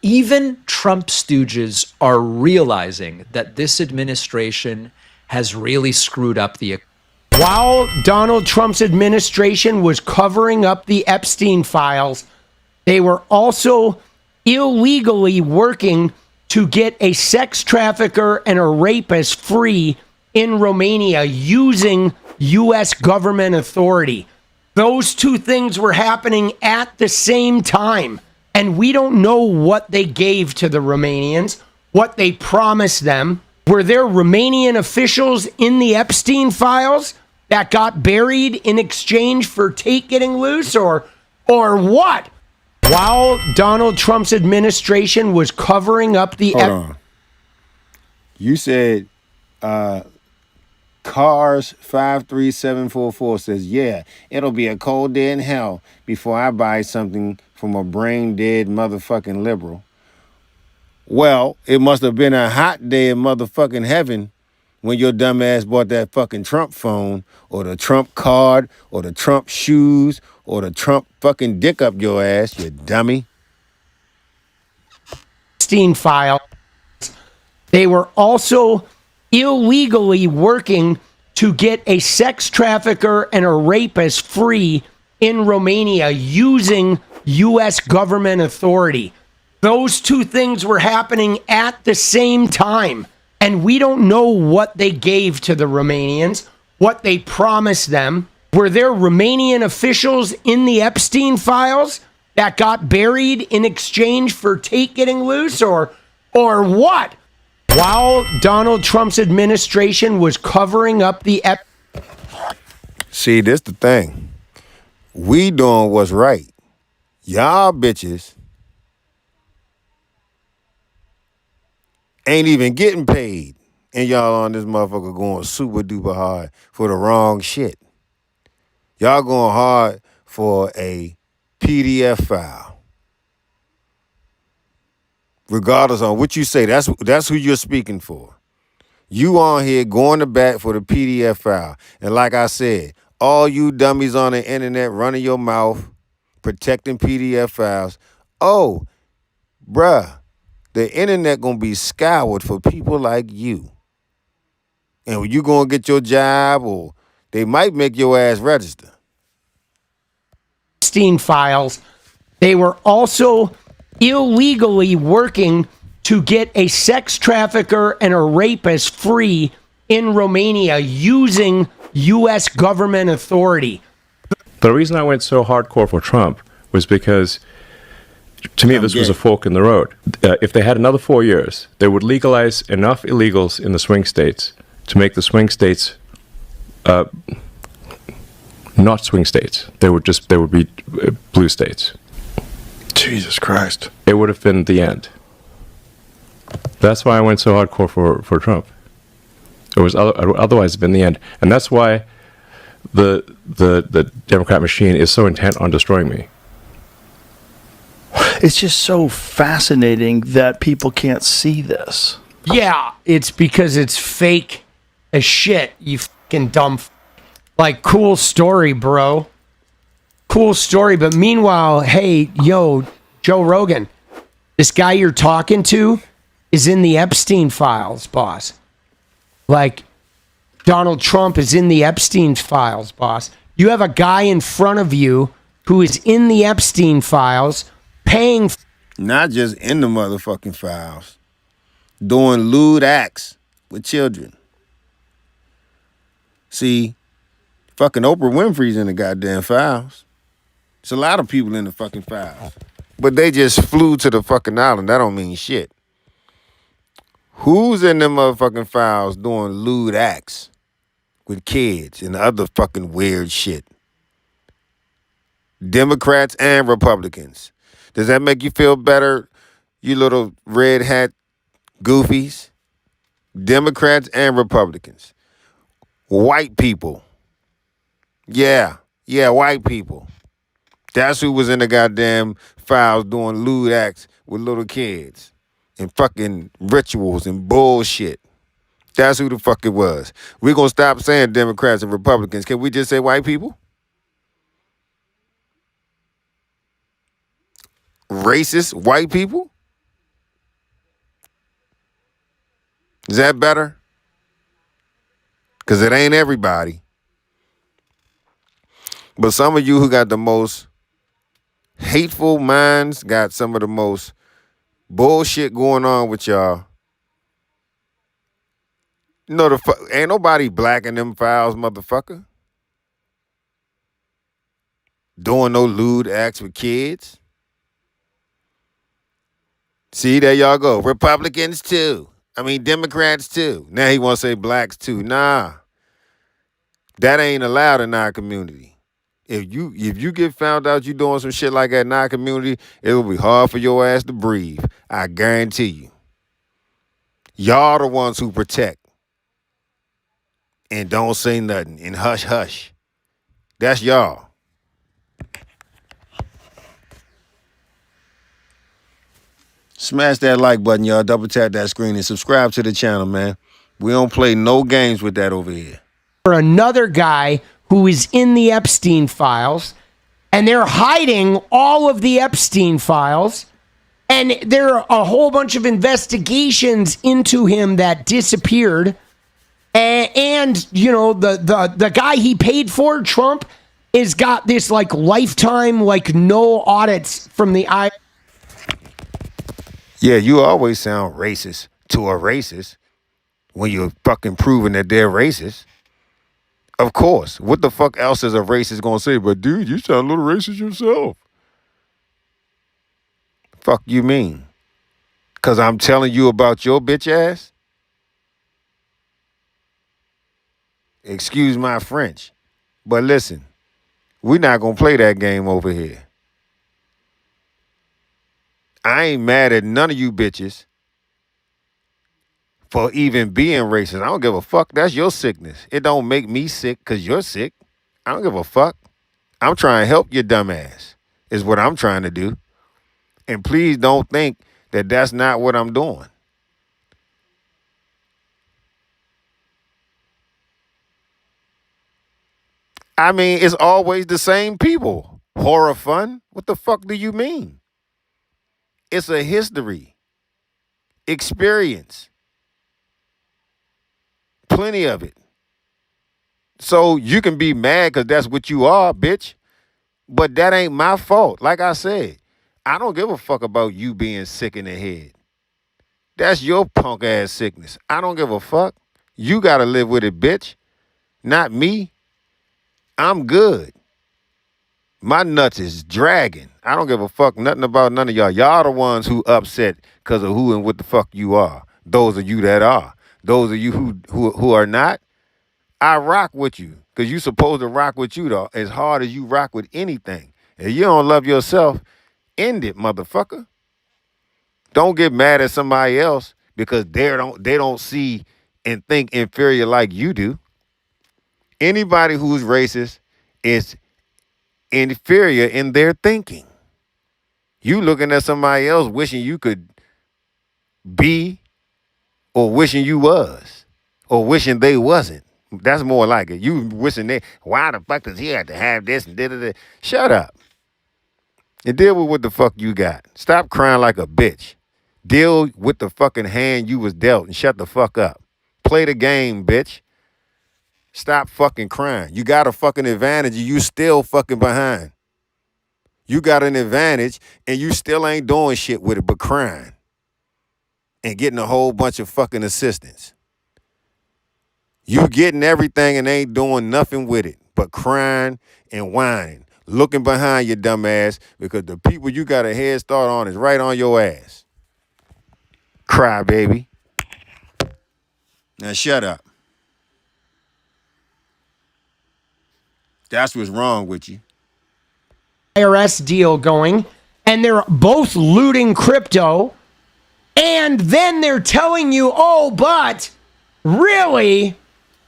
Even Trump stooges are realizing that this administration has really screwed up the economy. While Donald Trump's administration was covering up the Epstein files, they were also illegally working to get a sex trafficker and a rapist free in Romania using U.S. government authority. Those two things were happening at the same time. And we don't know what they gave to the Romanians, what they promised them. Were there Romanian officials in the Epstein files that got buried in exchange for Tate getting loose, or what? While Donald Trump's administration was covering up the... Hold on. You said Cars 53744 says, yeah, it'll be a cold day in hell before I buy something from a brain-dead motherfucking liberal. Well, it must have been a hot day in motherfucking heaven when your dumb ass bought that fucking Trump phone, or the Trump card, or the Trump shoes, or the Trump fucking dick up your ass, you dummy. Epstein files. They were also illegally working to get a sex trafficker and a rapist free in Romania using U.S. government authority. Those two things were happening at the same time. And we don't know what they gave to the Romanians, what they promised them. Were there Romanian officials in the Epstein files that got buried in exchange for Tate getting loose, or what? While Donald Trump's administration was covering up the See, this the thing. We doing what's right. Y'all bitches ain't even getting paid. And y'all on this motherfucker going super duper hard for the wrong shit. Y'all going hard for a PDF file. Regardless on what you say, that's who you're speaking for. You on here going to bat for the PDF file. And like I said, all you dummies on the internet running your mouth, protecting PDF files. Oh, bruh, the internet gonna be scoured for people like you. And when you gonna get your job, or they might make your ass register. Epstein files, they were also illegally working to get a sex trafficker and a rapist free in Romania using U.S. government authority. The reason I went so hardcore for Trump was because, to me, this was a fork in the road. If they had another 4 years, they would legalize enough illegals in the swing states to make the swing states not swing states. They would be blue states. Jesus Christ. It would have been the end. That's why I went so hardcore for Trump. It was otherwise been the end. And that's why the Democrat machine is so intent on destroying me. It's just so fascinating that people can't see this. Yeah, it's because it's fake as shit, you fucking dumb. Like, cool story, bro. Cool story. But meanwhile, hey, yo, Joe Rogan, this guy you're talking to is in the Epstein files, boss. Like, Donald Trump is in the Epstein files, boss. You have a guy in front of you who is in the Epstein files paying. Not just in the motherfucking files. Doing lewd acts with children. See, fucking Oprah Winfrey's in the goddamn files. It's a lot of people in the fucking files. But they just flew to the fucking island. That don't mean shit. Who's in them motherfucking files doing lewd acts with kids and other fucking weird shit? Democrats and Republicans. Does that make you feel better, you little red hat goofies? Democrats and Republicans. White people. Yeah, white people. That's who was in the goddamn files doing lewd acts with little kids and fucking rituals and bullshit. That's who the fuck it was. We're going to stop saying Democrats and Republicans. Can we just say white people? Racist white people? Is that better? Because it ain't everybody. But some of you who got the most hateful minds, got some of the most bullshit going on with y'all. You know, ain't nobody black in them files, motherfucker. Doing no lewd acts with kids. See, there y'all go. Republicans too. Democrats too. Now he want to say blacks too. Nah. That ain't allowed in our community. If you get found out you doing some shit like that in our community, it will be hard for your ass to breathe. I guarantee you. Y'all the ones who protect. And don't say nothing. And hush, hush. That's y'all. Smash that like button, y'all. Double tap that screen and subscribe to the channel, man. We don't play no games with that over here. For another guy who is in the Epstein files, and they're hiding all of the Epstein files, And there are a whole bunch of investigations into him that disappeared. And you know, the guy he paid for, Trump, is got this like lifetime, like no audits from the I. Yeah, you always sound racist to a racist when you're fucking proving that they're racist. Of course. What the fuck else is a racist gonna say? But dude, you sound a little racist yourself. Fuck you mean? Cause I'm telling you about your bitch ass? Excuse my French. But listen, we're not gonna play that game over here. I ain't mad at none of you bitches for even being racist. I don't give a fuck. That's your sickness. It don't make me sick because you're sick. I don't give a fuck. I'm trying to help your dumb ass, is what I'm trying to do. And please don't think that that's not what I'm doing. I mean, it's always the same people. Horror fun? What the fuck do you mean? It's a history, experience, plenty of it. So you can be mad because that's what you are, bitch. But that ain't my fault. Like I said, I don't give a fuck about you being sick in the head. That's your punk ass sickness. I don't give a fuck. You gotta live with it, bitch. Not me. I'm good. My nuts is dragging. I don't give a fuck nothing about none of y'all. Y'all the ones who upset because of who and what the fuck you are. Those of you that are. Those of you who are not, I rock with you. Because you supposed to rock with you, though, as hard as you rock with anything. If you don't love yourself, end it, motherfucker. Don't get mad at somebody else because they don't see and think inferior like you do. Anybody who's racist is inferior in their thinking. You looking at somebody else wishing you could be or wishing you was or wishing they wasn't. That's more like it. You wishing they, why the fuck does he have to have this and da-da-da? Shut up. And deal with what the fuck you got. Stop crying like a bitch. Deal with the fucking hand you was dealt and shut the fuck up. Play the game, bitch. Stop fucking crying. You got a fucking advantage and you still fucking behind. You got an advantage and you still ain't doing shit with it but crying. And getting a whole bunch of fucking assistance. You getting everything and ain't doing nothing with it but crying and whining. Looking behind your dumb ass because the people you got a head start on is right on your ass. Cry, baby. Now shut up. That's what's wrong with you. IRS deal going, and they're both looting crypto, and then they're telling you, oh, but really,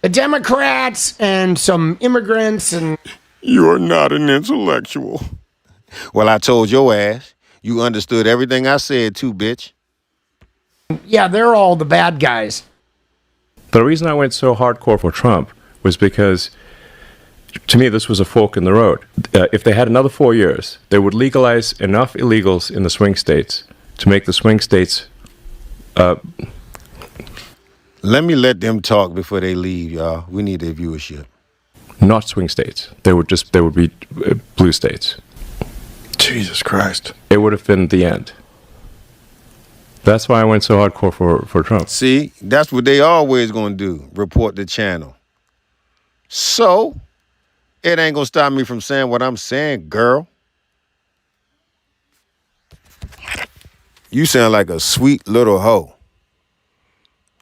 the Democrats and some immigrants and... You're not an intellectual. Well, I told your ass. You understood everything I said too, bitch. Yeah, they're all the bad guys. The reason I went so hardcore for Trump was because, to me, this was a fork in the road. If they had another 4 years, they would legalize enough illegals in the swing states to make the swing states... Let me let them talk before they leave, y'all. We need their viewership. Not swing states. They would be blue states. Jesus Christ. It would have been the end. That's why I went so hardcore for Trump. See, that's what they always gonna do. Report the channel. So, it ain't gonna stop me from saying what I'm saying, girl. You sound like a sweet little hoe.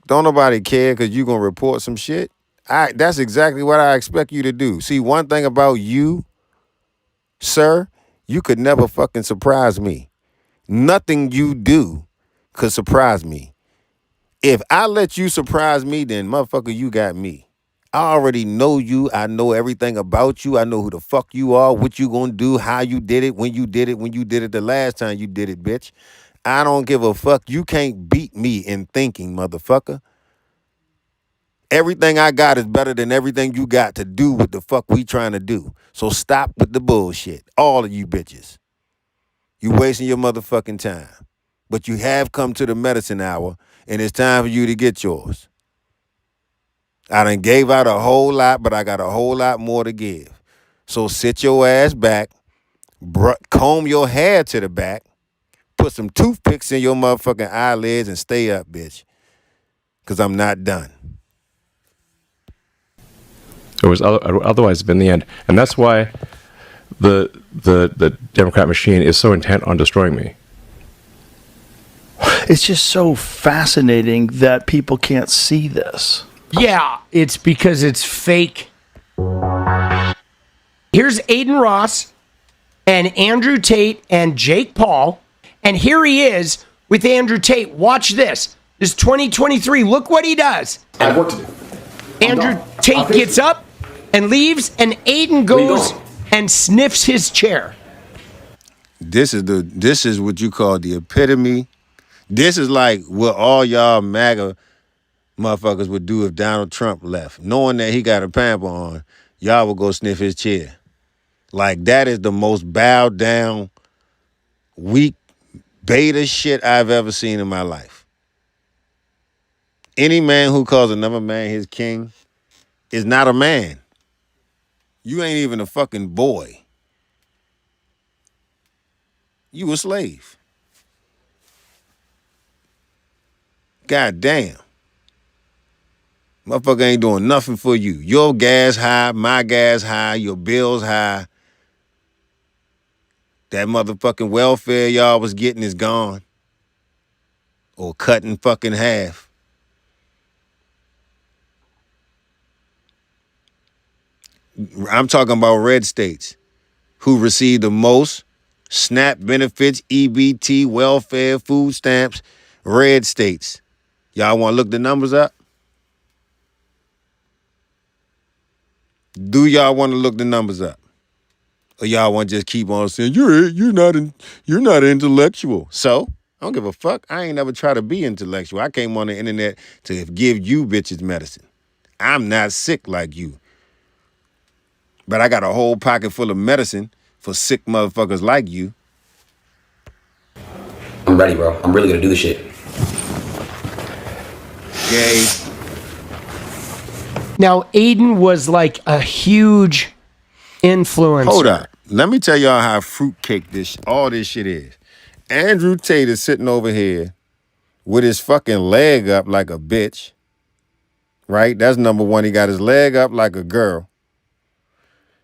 Don't nobody care because you gonna report some shit. That's exactly what I expect you to do. See, one thing about you, sir, you could never fucking surprise me. Nothing you do could surprise me. If I let you surprise me, then motherfucker, you got me. I already know you. I know everything about you. I know who the fuck you are, what you gonna do, how you did it, when you did it the last time you did it, bitch. I don't give a fuck. You can't beat me in thinking, motherfucker. Everything I got is better than everything you got to do what the fuck we trying to do. So stop with the bullshit. All of you bitches. You wasting your motherfucking time. But you have come to the medicine hour, and it's time for you to get yours. I done gave out a whole lot, but I got a whole lot more to give. So sit your ass back, comb your hair to the back, put some toothpicks in your motherfucking eyelids, and stay up, bitch. Because I'm not done. It was otherwise been the end, and that's why the Democrat machine is so intent on destroying me. It's just so fascinating that people can't see this. Yeah, it's because it's fake. Here's Aiden Ross and Andrew Tate and Jake Paul. And here he is with Andrew Tate. Watch this. This is 2023. Look what he does. I have work to do. Andrew Tate gets up and leaves, and Aiden goes and sniffs his chair. This is what you call the epitome. This is like what all y'all MAGA motherfuckers would do if Donald Trump left. Knowing that he got a pamper on, y'all would go sniff his chair. Like, that is the most bowed down, weak, beta shit I've ever seen in my life. Any man who calls another man his king is not a man. You ain't even a fucking boy. You a slave. God damn. Motherfucker ain't doing nothing for you. Your gas high, my gas high, your bills high. That motherfucking welfare y'all was getting is gone. Or cut in fucking half. I'm talking about red states who receive the most SNAP benefits, EBT, welfare, food stamps, red states. Y'all want to look the numbers up? Do y'all want to look the numbers up? Or y'all want to just keep on saying, you're not intellectual. So, I don't give a fuck. I ain't never tried to be intellectual. I came on the internet to give you bitches medicine. I'm not sick like you. But I got a whole pocket full of medicine for sick motherfuckers like you. I'm ready, bro. I'm really gonna do this shit. Gay. Now, Aiden was like a huge influencer. Hold up. Let me tell y'all how fruitcake all this shit is. Andrew Tate is sitting over here with his fucking leg up like a bitch. Right? That's number one. He got his leg up like a girl.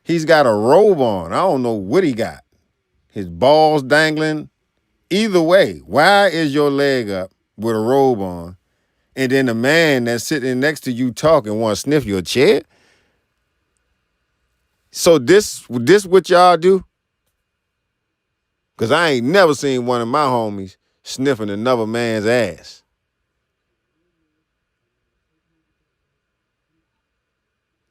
He's got a robe on. I don't know what he got. His balls dangling. Either way, why is your leg up with a robe on? And then the man that's sitting next to you talking want to sniff your chair? So this what y'all do? Because I ain't never seen one of my homies sniffing another man's ass.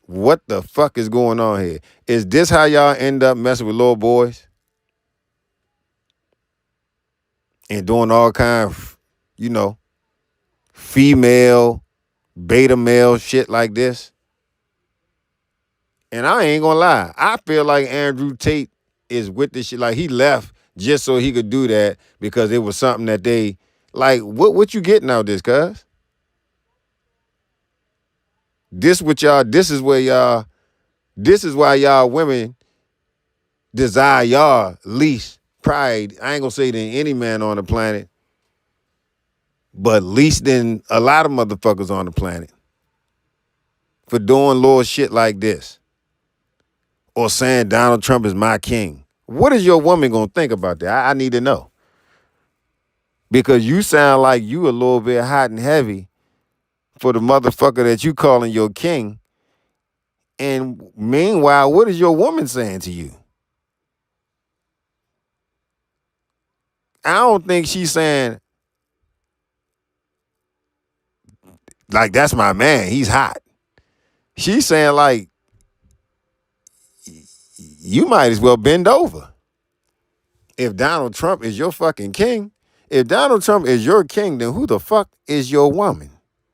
What the fuck is going on here? Is this how y'all end up messing with little boys? And doing all kind of, female, beta male shit like this? And I ain't gonna lie. I feel like Andrew Tate is with this shit. Like, he left just so he could do that because it was something that they, like, what you getting out of this, cuz? This is why y'all women desire y'all least pride. I ain't gonna say than any man on the planet, but least than a lot of motherfuckers on the planet for doing little shit like this. Or saying Donald Trump is my king. What is your woman gonna think about that? I need to know. Because you sound like you a little bit hot and heavy for the motherfucker that you calling your king. And meanwhile, what is your woman saying to you? I don't think she's saying, like, that's my man, he's hot. She's saying, like, you might as well bend over. If Donald Trump is your fucking king, if Donald Trump is your king, then who the fuck is your woman?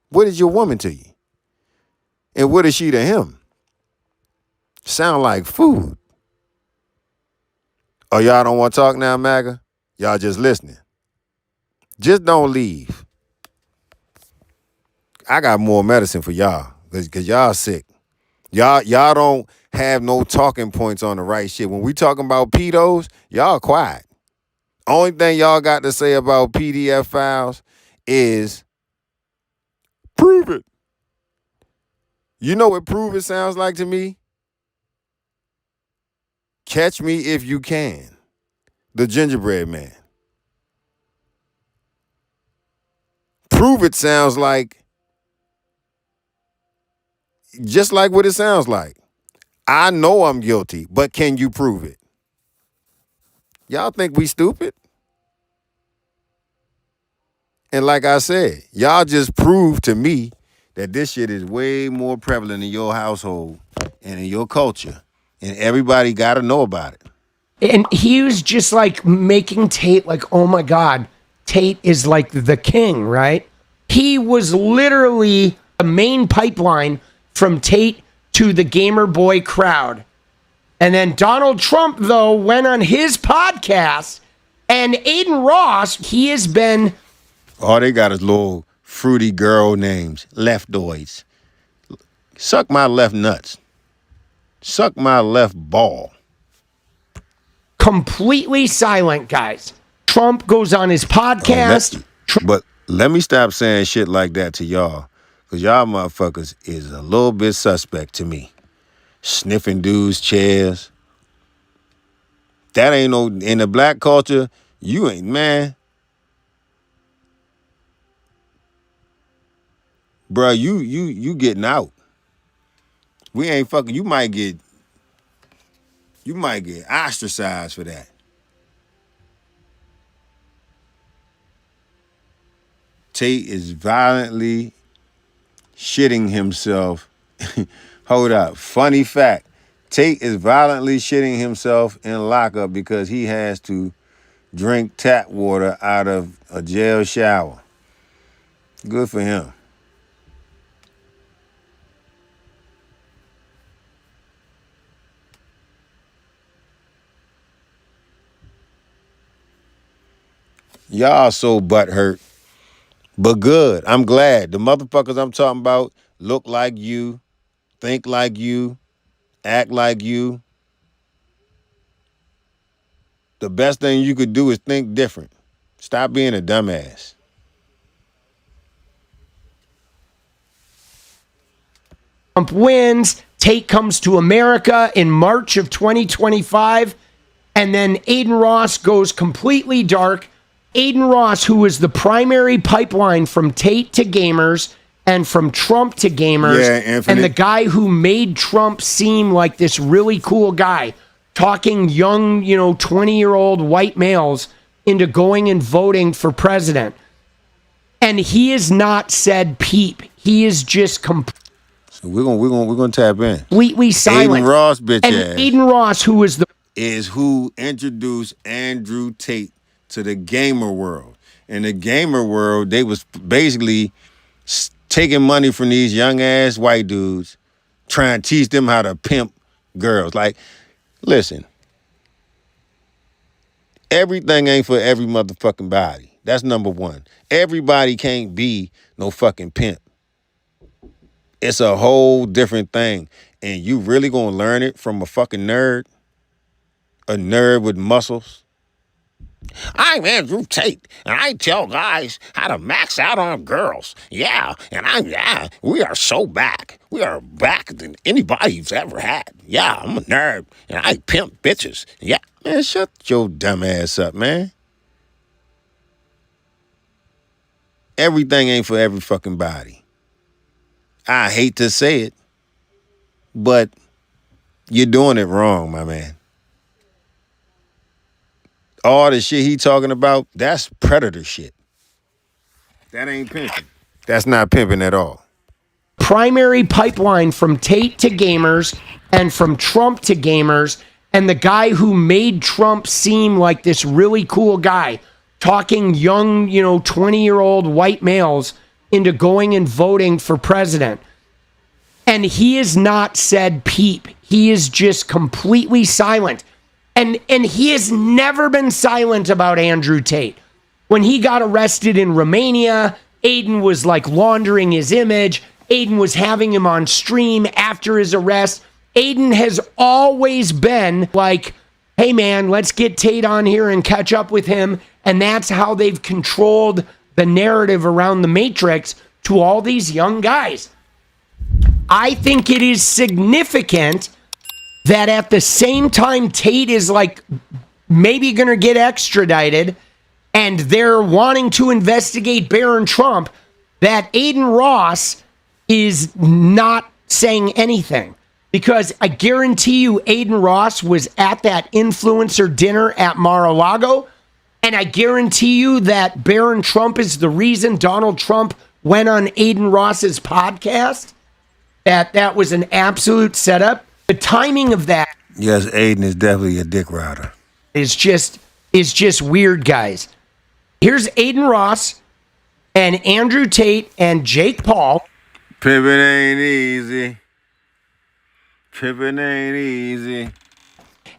What is your woman to you? And what is she to him? Sound like food. Oh, y'all don't want to talk now, MAGA? Y'all just listening. Just don't leave. I got more medicine for y'all because y'all sick. Y'all don't have no talking points on the right shit. When we talking about pedos, y'all quiet. Only thing y'all got to say about PDF files is prove it. You know what prove it sounds like to me? Catch Me If You Can. The Gingerbread Man. Prove it sounds like just like what it sounds like. I know I'm guilty, but can you prove it? Y'all think we stupid? And like I said, y'all just proved to me that this shit is way more prevalent in your household and in your culture. And everybody got to know about it. And he was just like making Tate like, oh my God, Tate is like the king, right? He was literally a main pipeline from Tate to the gamer boy crowd. And then Donald Trump, though, went on his podcast, and Aiden Ross, he has been... All they got is little fruity girl names, leftoids. Suck my left nuts. Suck my left ball. completely silent, guys. Trump goes on his podcast. But let me stop saying shit like that to y'all, because y'all motherfuckers is a little bit suspect to me. Sniffing dudes' chairs. That ain't no, in the black culture, you ain't, man. Bruh, you getting out. We ain't fucking, you might get ostracized for that. Tate is violently shitting himself. Hold up. Funny fact. Tate is violently shitting himself in lockup because he has to drink tap water out of a jail shower. Good for him. Y'all so butthurt. But good. I'm glad. The motherfuckers I'm talking about look like you, think like you, act like you. The best thing you could do is think different. Stop being a dumbass. Trump wins. Tate comes to America in March of 2025. And then Aiden Ross goes completely dark. Aiden Ross, who is the primary pipeline from Tate to gamers and from Trump to gamers, and the guy who made Trump seem like this really cool guy, talking young, 20-year-old white males into going and voting for president. And he has not said peep. He is just So we're gonna tap in. completely silent. Aiden Ross, bitch and ass. Aiden Ross, who is who introduced Andrew Tate to the gamer world. In the gamer world, they was basically taking money from these young ass white dudes, trying to teach them how to pimp girls. Like, listen, everything ain't for every motherfucking body. That's number one. Everybody can't be no fucking pimp. It's a whole different thing. And you really gonna learn it from a fucking nerd? A nerd with muscles? I'm Andrew Tate, and I tell guys how to max out on girls. Yeah, and we are so back. We are back than anybody's ever had. Yeah, I'm a nerd, and I pimp bitches. Yeah, man, shut your dumb ass up, man. Everything ain't for every fucking body. I hate to say it, but you're doing it wrong, my man. All the shit he talking about, that's predator shit. That ain't pimping. That's not pimping at all. primary pipeline from Tate to gamers and from Trump to gamers, and the guy who made Trump seem like this really cool guy, talking young, 20-year-old white males into going and voting for president. And he has not said peep. He is just completely silent. And he has never been silent about Andrew Tate. When he got arrested in Romania, Aiden was like laundering his image. Aiden was having him on stream after his arrest. Aiden has always been like, hey man, let's get Tate on here and catch up with him. And that's how they've controlled the narrative around the Matrix to all these young guys. I think it is significant that at the same time Tate is like maybe going to get extradited and they're wanting to investigate Barron Trump, that Aiden Ross is not saying anything. Because I guarantee you Aiden Ross was at that influencer dinner at Mar-a-Lago, and I guarantee you that Barron Trump is the reason Donald Trump went on Aiden Ross's podcast. That was an absolute setup. The timing of that, Yes, Aiden is definitely a dick rider. is just weird, guys. Here's Aiden Ross and Andrew Tate and Jake Paul. Pimpin' ain't easy. Pimpin' ain't easy.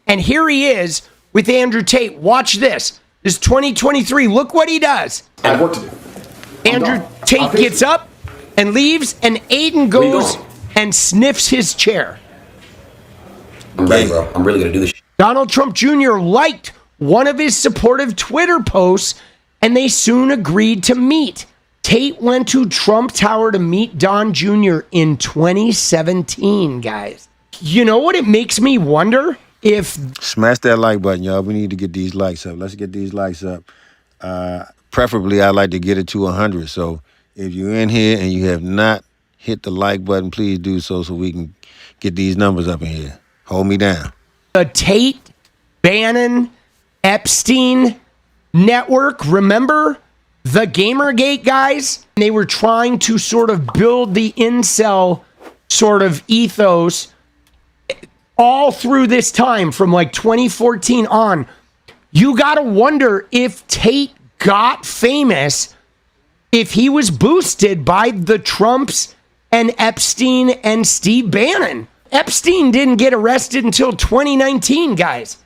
And here he is with Andrew Tate. Watch this. This is 2023. Look what he does. I have work to do. Andrew Tate gets up and leaves, and Aiden Where you goes going? and sniffs his chair. I'm ready, bro. I'm really gonna do this shit. Donald Trump Jr. liked one of his supportive Twitter posts, and they soon agreed to meet. Tate went to Trump Tower to meet Don Jr. in 2017, guys. You know what it makes me wonder? If Smash that like button, y'all. We need to get these likes up. Let's get these likes up. Preferably, I'd like to get it to 100. So if you're in here and you have not hit the like button, please do so we can get these numbers up in here. Hold me down. the Tate, Bannon, Epstein network, remember the Gamergate guys? They were trying to sort of build the incel sort of ethos all through this time from like 2014 on. You got to wonder if Tate got famous, if he was boosted by the Trumps and Epstein and Steve Bannon. Epstein didn't get arrested until 2019, guys.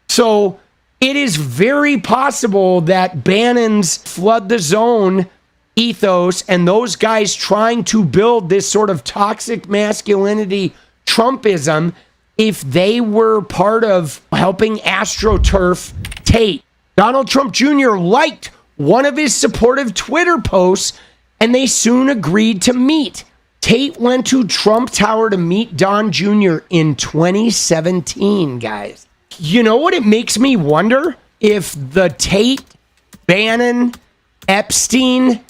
So it is very possible that Bannon's flood the zone ethos and those guys trying to build this sort of toxic masculinity Trumpism, if they were part of helping AstroTurf Tate. Donald Trump Jr. liked one of his supportive Twitter posts, and they soon agreed to meet. Tate went to Trump Tower to meet Don Jr. in 2017, guys. You know what it makes me wonder? If the Tate, Bannon, Epstein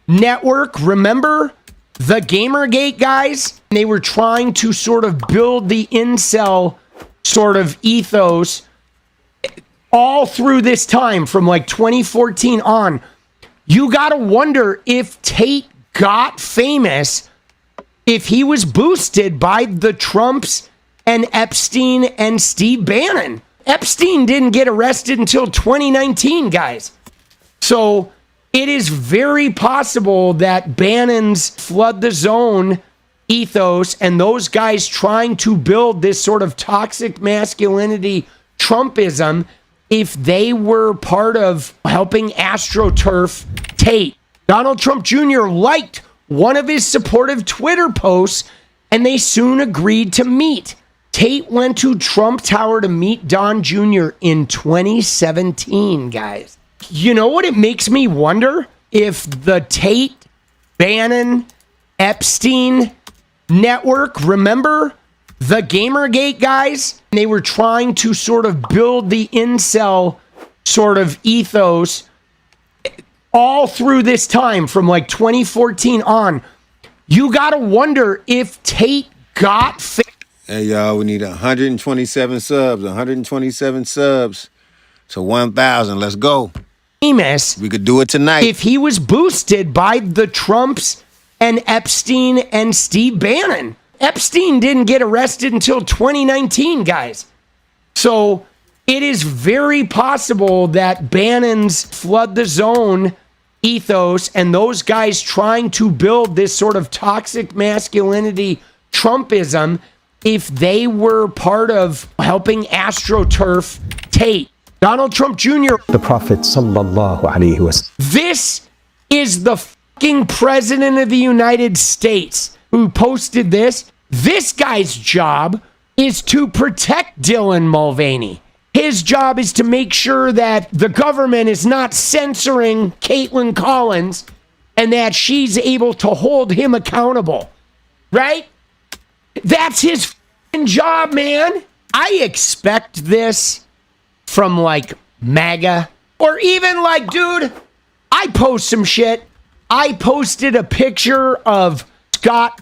network, remember the Gamergate guys? They were trying to sort of build the incel sort of ethos all through this time from like 2014 on. You got to wonder if Tate got famous, if he was boosted by the Trumps and Epstein and Steve Bannon. Epstein didn't get arrested until 2019, guys. So it is very possible that Bannon's flood the zone ethos and those guys trying to build this sort of toxic masculinity Trumpism, if they were part of helping AstroTurf Tate. Donald Trump Jr. liked one of his supportive Twitter posts, and they soon agreed to meet. Tate went to Trump Tower to meet Don Jr. in 2017, guys. You know what it makes me wonder? If the Tate, Bannon, Epstein network, remember the Gamergate guys? They were trying to sort of build the incel sort of ethos all through this time from like 2014 on. You got to wonder if Tate got Hey, y'all, we need 127 subs. 127 subs. So 1,000. Let's go. famous. We could do it tonight. If he was boosted by the Trumps and Epstein and Steve Bannon. Epstein didn't get arrested until 2019, guys. So it is very possible that Bannon's flood the zone ethos and those guys trying to build this sort of toxic masculinity Trumpism, if they were part of helping AstroTurf Tate. Donald Trump Jr. The Prophet sallallahu alaihi wasallam. This is the fucking president of the United States who posted this. This guy's job is to protect Dylan Mulvaney. His job is to make sure that the government is not censoring Caitlin Collins and that she's able to hold him accountable. Right? That's his fucking job, man. I expect this from like MAGA or even like, dude, I post some shit. I posted a picture of Scott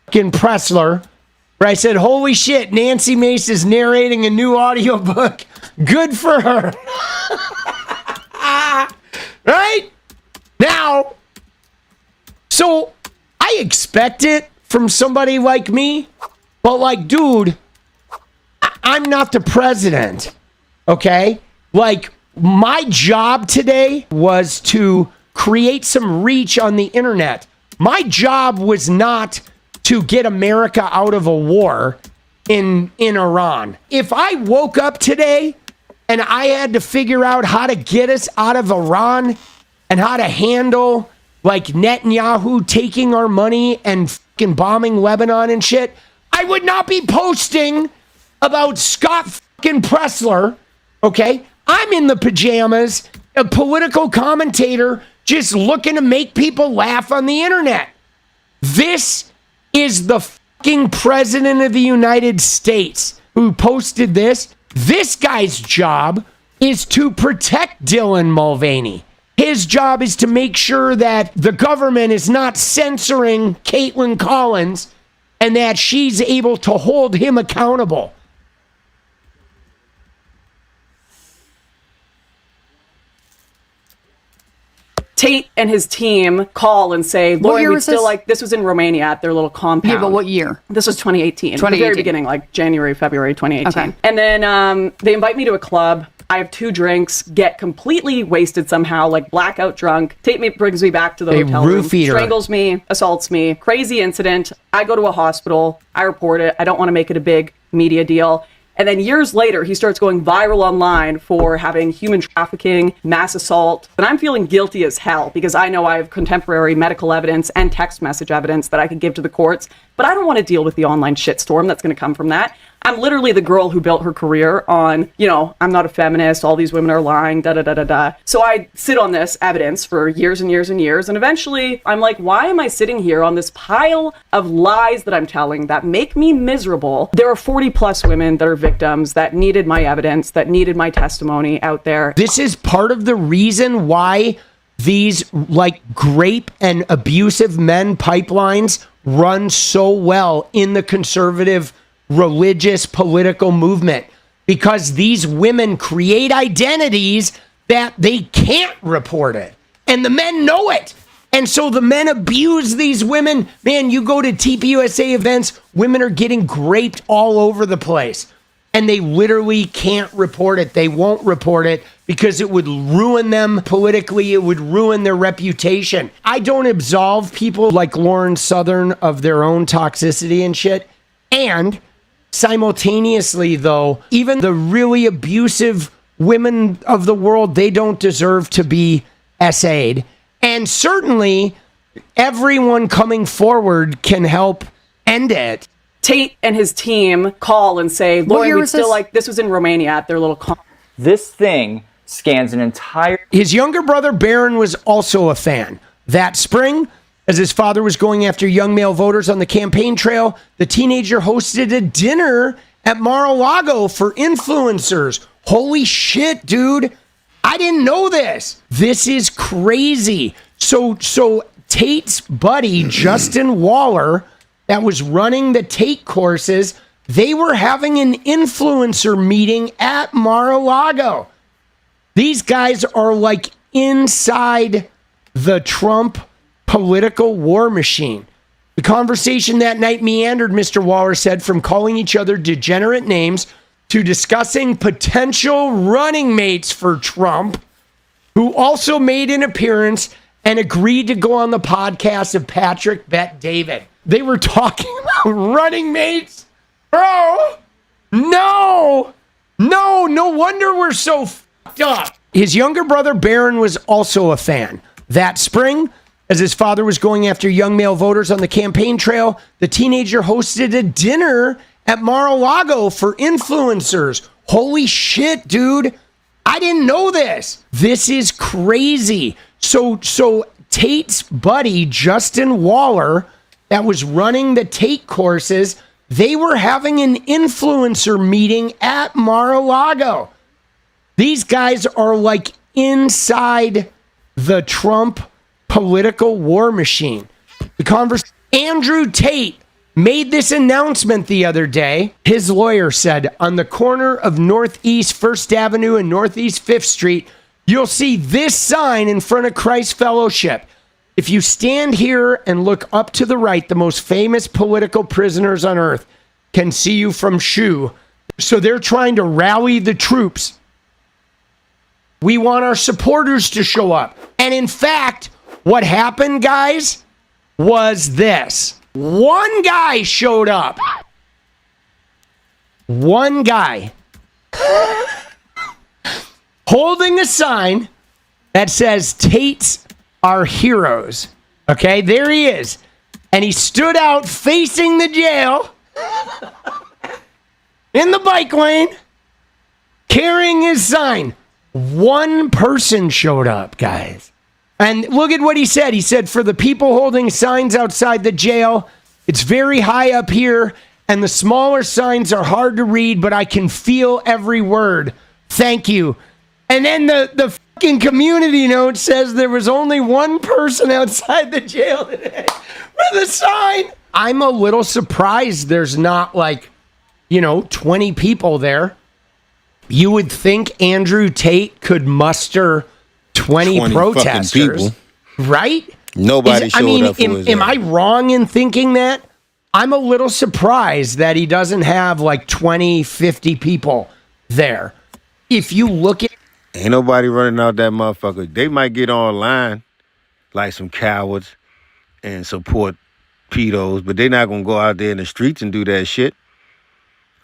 fucking Pressler where I said, holy shit, Nancy Mace is narrating a new audiobook. Good for her. Right? Now, so I expect it from somebody like me, but like, dude, I'm not the president, okay? Like, my job today was to create some reach on the internet. My job was not to get America out of a war in Iran. If I woke up today and I had to figure out how to get us out of Iran and how to handle like Netanyahu taking our money and fucking bombing Lebanon and shit, I would not be posting about Scott fucking Pressler, okay? I'm in the pajamas, a political commentator just looking to make people laugh on the internet. This is the fucking president of the United States who posted this. This guy's job is to protect Dylan Mulvaney. His job is to make sure that the government is not censoring Caitlin Collins and that she's able to hold him accountable. Tate and his team call and say, Lauren, we'd still like, this was in Romania at their little compound. Yeah, but what year? This was 2018. The very beginning, like January, February 2018. Okay. And then they invite me to a club. I have 2 drinks, get completely wasted somehow, like blackout drunk. Tate brings me back to the hotel room, strangles me, assaults me. Crazy incident. I go to a hospital. I report it. I don't want to make it a big media deal. And then years later, he starts going viral online for having human trafficking, mass assault. And I'm feeling guilty as hell because I know I have contemporary medical evidence and text message evidence that I could give to the courts. But I don't want to deal with the online shitstorm that's going to come from that. I'm literally the girl who built her career on, you know, I'm not a feminist, all these women are lying, da-da-da-da-da. So I sit on this evidence for years and years and years, and eventually I'm like, why am I sitting here on this pile of lies that I'm telling that make me miserable? There are 40 plus women that are victims that needed my evidence, that needed my testimony out there. This is part of the reason why these like grape and abusive men pipelines run so well in the conservative religious political movement, because these women create identities that they can't report it, and the men know it, and so the men abuse these women. Man, you go to TPUSA events, women are getting graped all over the place, and they literally can't report it. They won't report it because it would ruin them politically. It would ruin their reputation. I don't absolve people like Lauren Southern of their own toxicity and shit, and simultaneously, though, even the really abusive women of the world, they don't deserve to be essayed. And certainly, everyone coming forward can help end it. Tate and his team call and say, Lauren, we'd still like, this was in Romania at their little This thing scans an entire... His younger brother, Barron, was also a fan. That spring, as his father was going after young male voters on the campaign trail, the teenager hosted a dinner at Mar-a-Lago for influencers. Holy shit, dude. I didn't know this. This is crazy. So Tate's buddy, Justin Waller, that was running the Tate courses, they were having an influencer meeting at Mar-a-Lago. These guys are like inside the Trump political war machine. The conversation that night meandered, Mr. Waller said, from calling each other degenerate names to discussing potential running mates for Trump, who also made an appearance and agreed to go on the podcast of Patrick Bet David. They were talking about running mates? Bro, no! No wonder we're so fucked up. His younger brother, Barron, was also a fan. That spring, as his father was going after young male voters on the campaign trail, the teenager hosted a dinner at Mar-a-Lago for influencers. Holy shit, dude. I didn't know this. This is crazy. So Tate's buddy, Justin Waller, that was running the Tate courses, they were having an influencer meeting at Mar-a-Lago. These guys are like inside the Trump political war machine. Andrew Tate made this announcement the other day. His lawyer said, on the corner of Northeast 1st Avenue and Northeast 5th Street, you'll see this sign in front of Christ Fellowship. If you stand here and look up to the right, the most famous political prisoners on earth can see you from Shoe. So they're trying to rally the troops. We want our supporters to show up. And in fact, what happened, guys, was this. One guy showed up. One guy holding a sign that says Tate's are heroes. Okay, there he is. And he stood out facing the jail in the bike lane carrying his sign. One person showed up, guys. And look at what he said. He said, for the people holding signs outside the jail, it's very high up here, and the smaller signs are hard to read, but I can feel every word. Thank you. And then the fucking community note says there was only one person outside the jail today with a sign. I'm a little surprised there's not 20 people there. You would think Andrew Tate could muster 20 protesters, right? Nobody showed up for his am I wrong in thinking that? I'm a little surprised that he doesn't have 20, 50 people there. If you look at... Ain't nobody running out that motherfucker. They might get online like some cowards and support pedos, but they're not going to go out there in the streets and do that shit.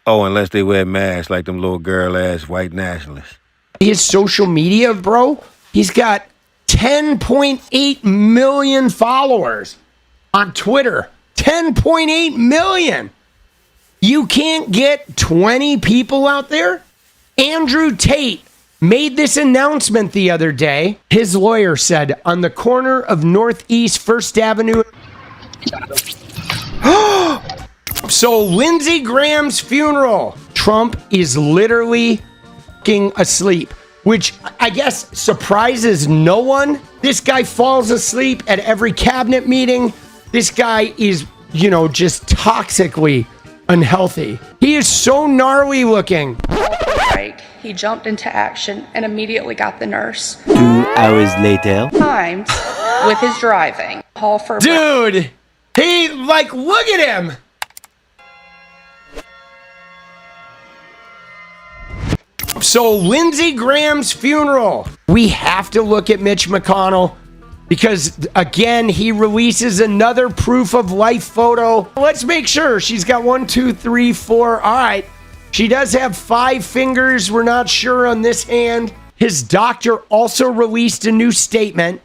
Oh, unless they wear masks like them little girl-ass white nationalists. His social media, bro, he's got 10.8 million followers on Twitter. 10.8 million. You can't get 20 people out there? Andrew Tate made this announcement the other day. His lawyer said, on the corner of Northeast 1st Avenue. So Lindsey Graham's funeral. Trump is literally fucking asleep, which I guess surprises no one. This guy falls asleep at every cabinet meeting. This guy is, just toxically unhealthy. He is so gnarly looking. Right. He jumped into action and immediately got the nurse. 2 hours later. Times with his driving. Call for... Dude, he, look at him. So Lindsey Graham's funeral. We have to look at Mitch McConnell because, again, he releases another proof of life photo. Let's make sure she's got 1, 2, 3, 4. All right. She does have 5 fingers. We're not sure on this hand. His doctor also released a new statement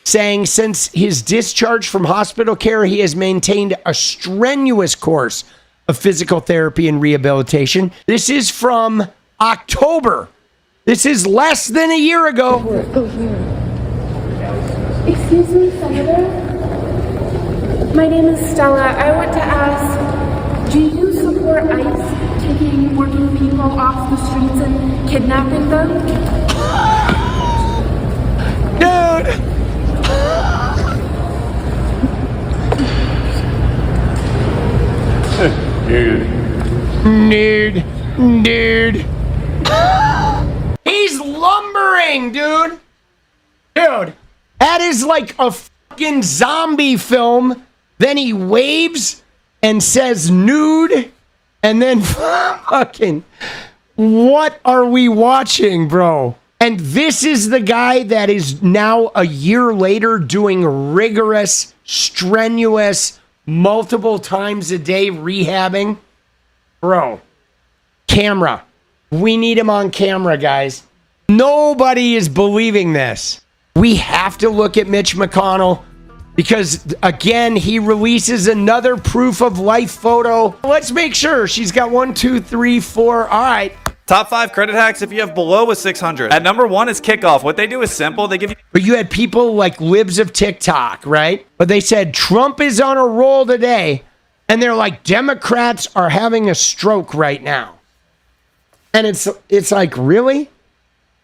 saying since his discharge from hospital care, he has maintained a strenuous course of physical therapy and rehabilitation. This is from October. This is less than a year ago. Excuse me, Senator. My name is Stella. I want to ask, do you support ICE taking working people off the streets and kidnapping them? Dude. He's lumbering, dude. That is like a fucking zombie film. Then he waves and says nude. And then fucking, what are we watching, bro? And this is the guy that is now a year later doing rigorous, strenuous, multiple times a day rehabbing. Bro, camera, We need him on camera, guys. Nobody is believing this. We have to look at Mitch McConnell because, again, he releases another proof of life photo. Let's make sure. She's got 1, 2, 3, 4. All right. Top 5 credit hacks if you have below a 600. At number 1 is Kickoff. What they do is simple. They give you... But you had people like libs of TikTok, right? But they said Trump is on a roll today, and they're like, Democrats are having a stroke right now. And it's like, really?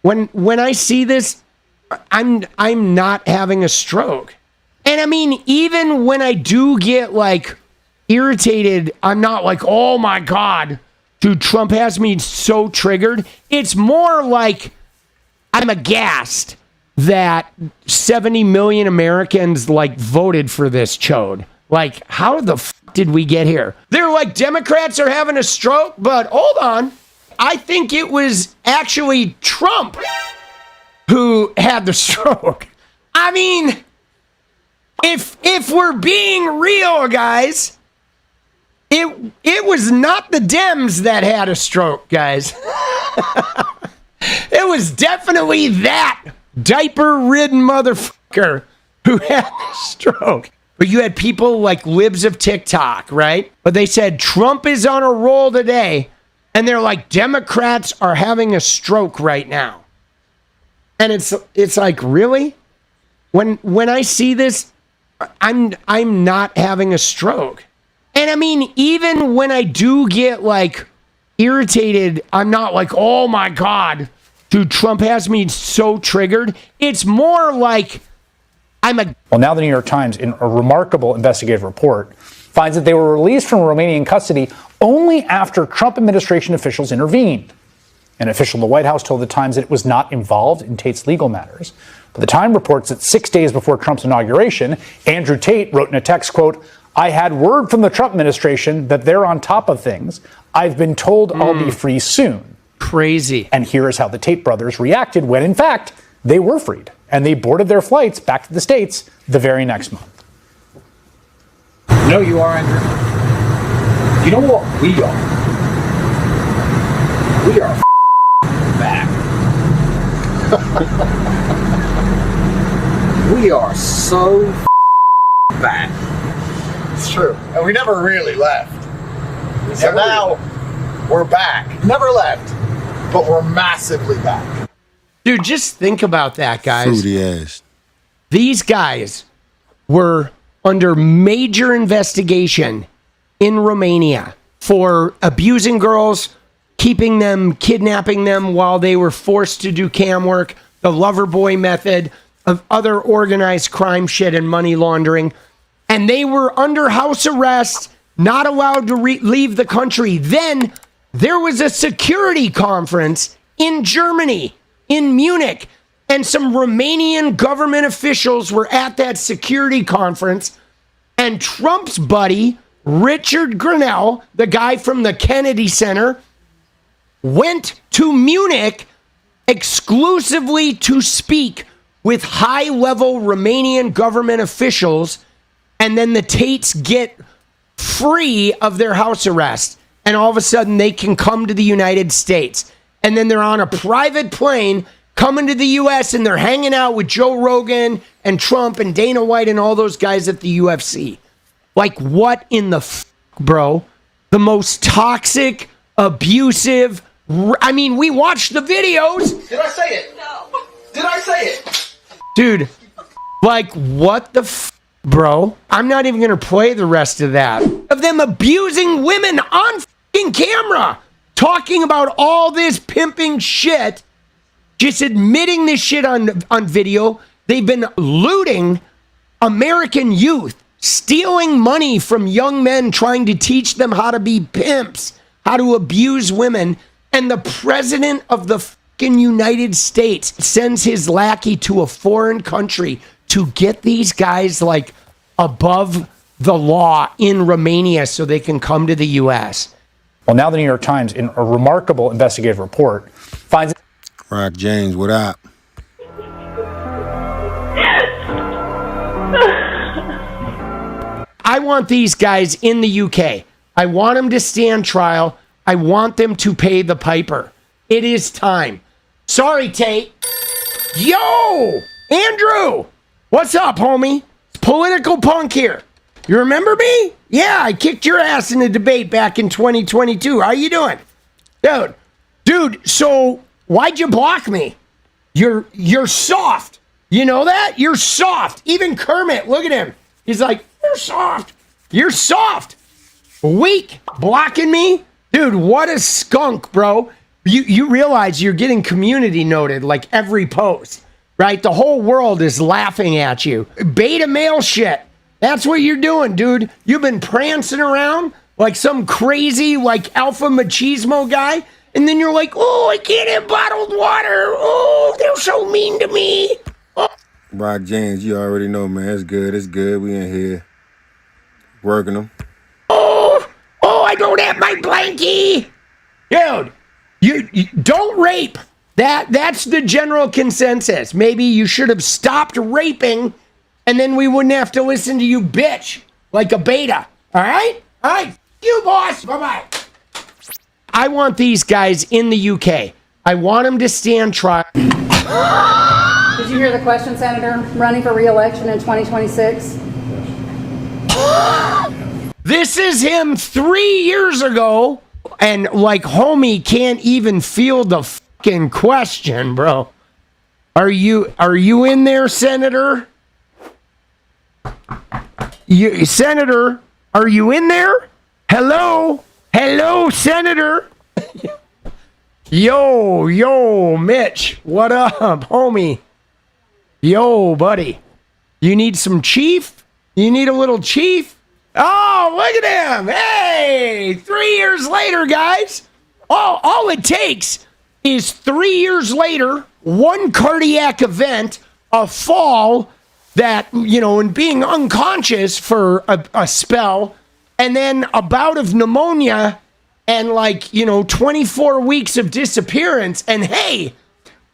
When I see this, I'm not having a stroke. And I mean, even when I do get like irritated, I'm not like, oh my God, dude, Trump has me so triggered. It's more like I'm aghast that 70 million Americans like voted for this chode. Like, how the did we get here? They're like, Democrats are having a stroke, but hold on. I think it was actually Trump who had the stroke. I mean, if we're being real, guys, it was not the Dems that had a stroke, guys. It was definitely that diaper-ridden motherfucker who had the stroke. But you had people like libs of TikTok, right? But they said Trump is on a roll today, and they're like, Democrats are having a stroke right now. And it's like, really? When I see this, I'm not having a stroke. And I mean, even when I do get like irritated, I'm not like, oh my God, dude, Trump has me so triggered. It's more like Well, now the New York Times, in a remarkable investigative report, finds that they were released from Romanian custody only after Trump administration officials intervened. An official in the White House told the Times that it was not involved in Tate's legal matters. But the Times reports that 6 days before Trump's inauguration, Andrew Tate wrote in a text, quote, I had word from the Trump administration that they're on top of things. I've been told I'll be free soon. Crazy. And here is how the Tate brothers reacted when, in fact, they were freed. And they boarded their flights back to the States the very next month. No, you are, Andrew. You know what we are? We are back. We are so back. It's true. And we never really left. So now we're back. Never left, but we're massively back. Dude, just think about that, guys. Fruity ass. These guys were under major investigation in Romania for abusing girls, keeping them, kidnapping them while they were forced to do cam work, the lover boy method, of other organized crime shit and money laundering. And they were under house arrest, not allowed to leave the country. Then there was a security conference in Germany, in Munich, and some Romanian government officials were at that security conference, and Trump's buddy, Richard Grenell, the guy from the Kennedy Center, went to Munich exclusively to speak with high-level Romanian government officials, and then the Tates get free of their house arrest, and all of a sudden they can come to the United States. And then they're on a private plane coming to the U.S. and they're hanging out with Joe Rogan and Trump and Dana White and all those guys at the UFC. Like, what in the bro? The most toxic, abusive. I mean, we watched the videos. Did I say it? No. Did I say it? Dude, like, what the bro? I'm not even going to play the rest of that. Of them abusing women on camera. Talking about all this pimping shit. Just admitting this shit on video. They've been looting American youth. Stealing money from young men, trying to teach them how to be pimps. How to abuse women. And the president of the fucking United States sends his lackey to a foreign country to get these guys like above the law in Romania so they can come to the U.S. Well, now the New York Times, in a remarkable investigative report, finds... Rock James, what up? I want these guys in the UK. I want them to stand trial. I want them to pay the piper. It is time. Sorry, Tate. Yo, Andrew. What's up, homie? It's Political Punk here. You remember me? Yeah, I kicked your ass in a debate back in 2022. How you doing? Dude, so why'd you block me? You're soft. You know that? You're soft. Even Kermit, look at him. He's like, you're soft. You're soft. Weak. Blocking me? Dude, what a skunk, bro. You realize you're getting community noted like every post, right? The whole world is laughing at you. Beta male shit. That's what you're doing, dude. You've been prancing around like some crazy like alpha machismo guy. And then you're like, oh, I can't have bottled water. Oh, they're so mean to me. Oh. Rock James, you already know, man. It's good. It's good. We in here working them. Oh, I don't have my blankie. Dude, you don't rape. That's the general consensus. Maybe you should have stopped raping, and then we wouldn't have to listen to you bitch like a beta. All right? All right. You, boss. Bye-bye. I want these guys in the UK. I want them to stand trial. Did you hear the question, Senator? Running for re-election in 2026? This is him 3 years ago, and like homie can't even field the fucking question, bro. Are you in there, Senator? Senator, are you in there? Hello, Senator. Yo, Mitch, what up, homie? Yo, buddy, you need some chief? You need a little chief? Oh, look at him. Hey, 3 years later, guys. All it takes is 3 years later, one cardiac event, a fall that, and being unconscious for a spell, and then a bout of pneumonia and 24 weeks of disappearance. And hey,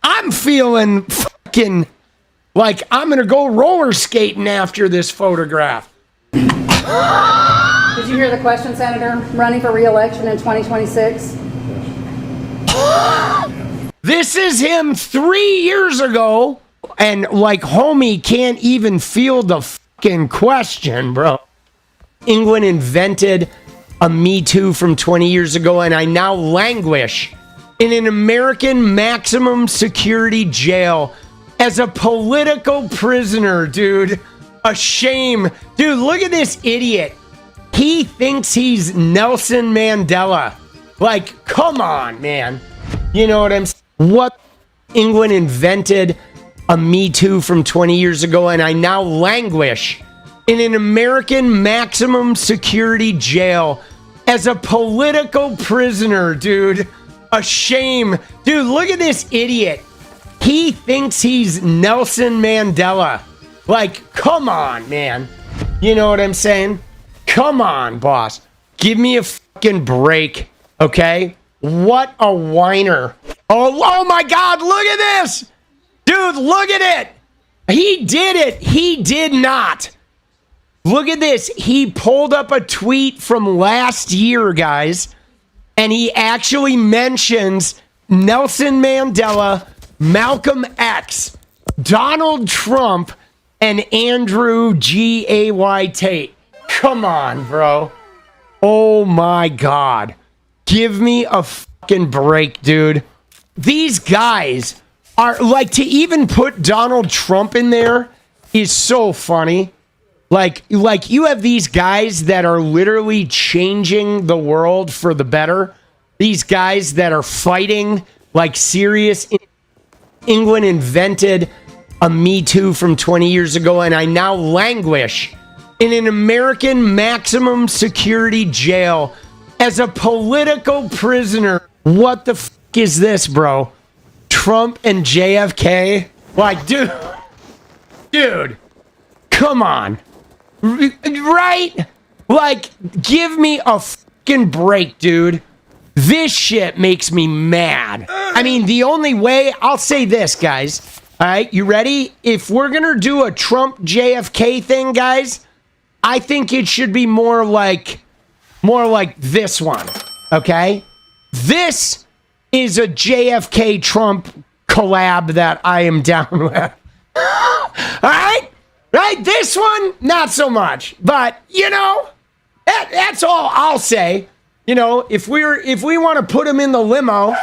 I'm feeling fucking like I'm going to go roller skating after this photograph. Did you hear the question, Senator? Running for re-election in 2026? This is him 3 years ago, and homie can't even field the fucking question, bro. England invented a Me Too from 20 years ago, and I now languish in an American maximum security jail as a political prisoner, dude. A shame. Dude, look at this idiot. He thinks he's Nelson Mandela. Come on, man. You know what I'm saying? What? England invented a Me Too from 20 years ago, and I now languish in an American maximum security jail as a political prisoner, dude. A shame. Dude, look at this idiot. He thinks he's Nelson Mandela. Come on, man. You know what I'm saying? Come on, boss. Give me a fucking break, okay? What a whiner. Oh my God, look at this. Dude, look at it. He did it. He did not. Look at this. He pulled up a tweet from last year, guys, and he actually mentions Nelson Mandela, Malcolm X, Donald Trump, and Andrew G.A.Y. Tate. Come on, bro. Oh my God. Give me a fucking break, dude. These guys are to even put Donald Trump in there is so funny. You have these guys that are literally changing the world for the better. These guys that are fighting serious. England invented a Me Too from 20 years ago, and I now languish in an American maximum security jail as a political prisoner. What the fuck is this, bro? Trump and JFK? Dude, come on. Right? Give me a fucking break, dude. This shit makes me mad. I mean, the only way, I'll say this, guys. All right, you ready? If we're going to do a Trump JFK thing, guys, I think it should be more like this one, okay? This is a JFK Trump collab that I am down with. All right? Right? This one, not so much. But, that's all I'll say. If we want to put him in the limo,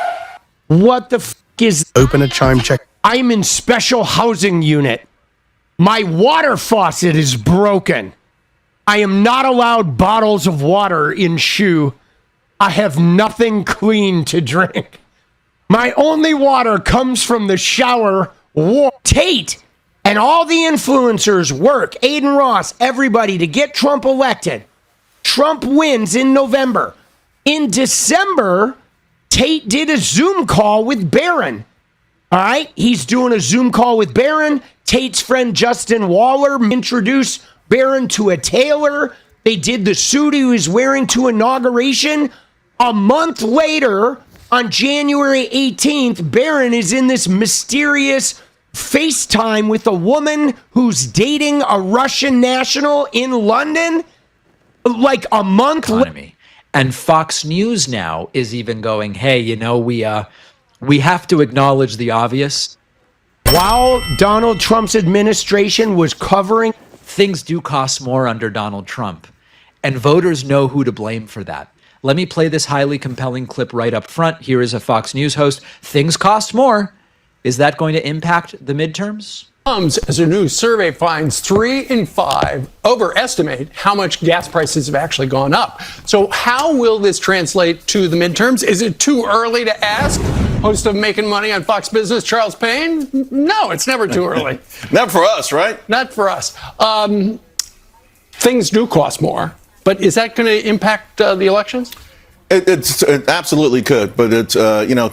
what the is... Open a chime check. I'm in special housing unit. My water faucet is broken. I am not allowed bottles of water in shoe. I have nothing clean to drink. My only water comes from the shower. Tate and all the influencers work, Aiden Ross, everybody, to get Trump elected. Trump wins in November. In December, Tate did a Zoom call with Barron. All right? He's doing a Zoom call with Barron. Tate's friend Justin Waller introduced Barron to a tailor. They did the suit he was wearing to inauguration. A month later, on January 18th, Barron is in this mysterious FaceTime with a woman who's dating a Russian national in London like a month later. And Fox News now is even going, hey, we have to acknowledge the obvious. While Donald Trump's administration was covering... Things do cost more under Donald Trump, and voters know who to blame for that. Let me play this highly compelling clip right up front. Here is a Fox News host. Things cost more. Is that going to impact the midterms? As a new survey finds 3 in 5 overestimate how much gas prices have actually gone up. So how will this translate to the midterms? Is it too early to ask? Host of Making Money on Fox Business, Charles Payne? No, it's never too early. Not for us, right? Not for us. Things do cost more, but is that going to impact the elections? It absolutely could, but it's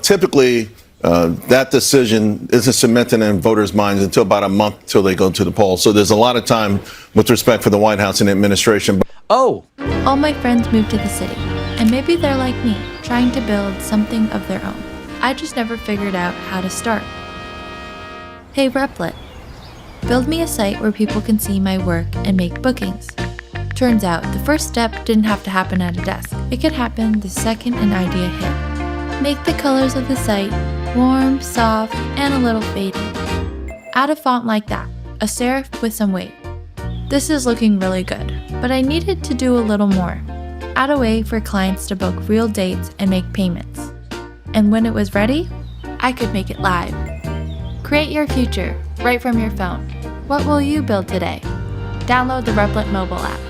typically that decision isn't cemented in voters' minds until about a month till they go to the polls. So there's a lot of time with respect for the White House and the administration. Oh. All my friends moved to the city, and maybe they're like me, trying to build something of their own. I just never figured out how to start. Hey Replit, build me a site where people can see my work and make bookings. Turns out the first step didn't have to happen at a desk. It could happen the second an idea hit. Make the colors of the site warm, soft, and a little faded. Add a font like that, a serif with some weight. This is looking really good, but I needed to do a little more. Add a way for clients to book real dates and make payments. And when it was ready, I could make it live. Create your future right from your phone. What will you build today? Download the Replit mobile app.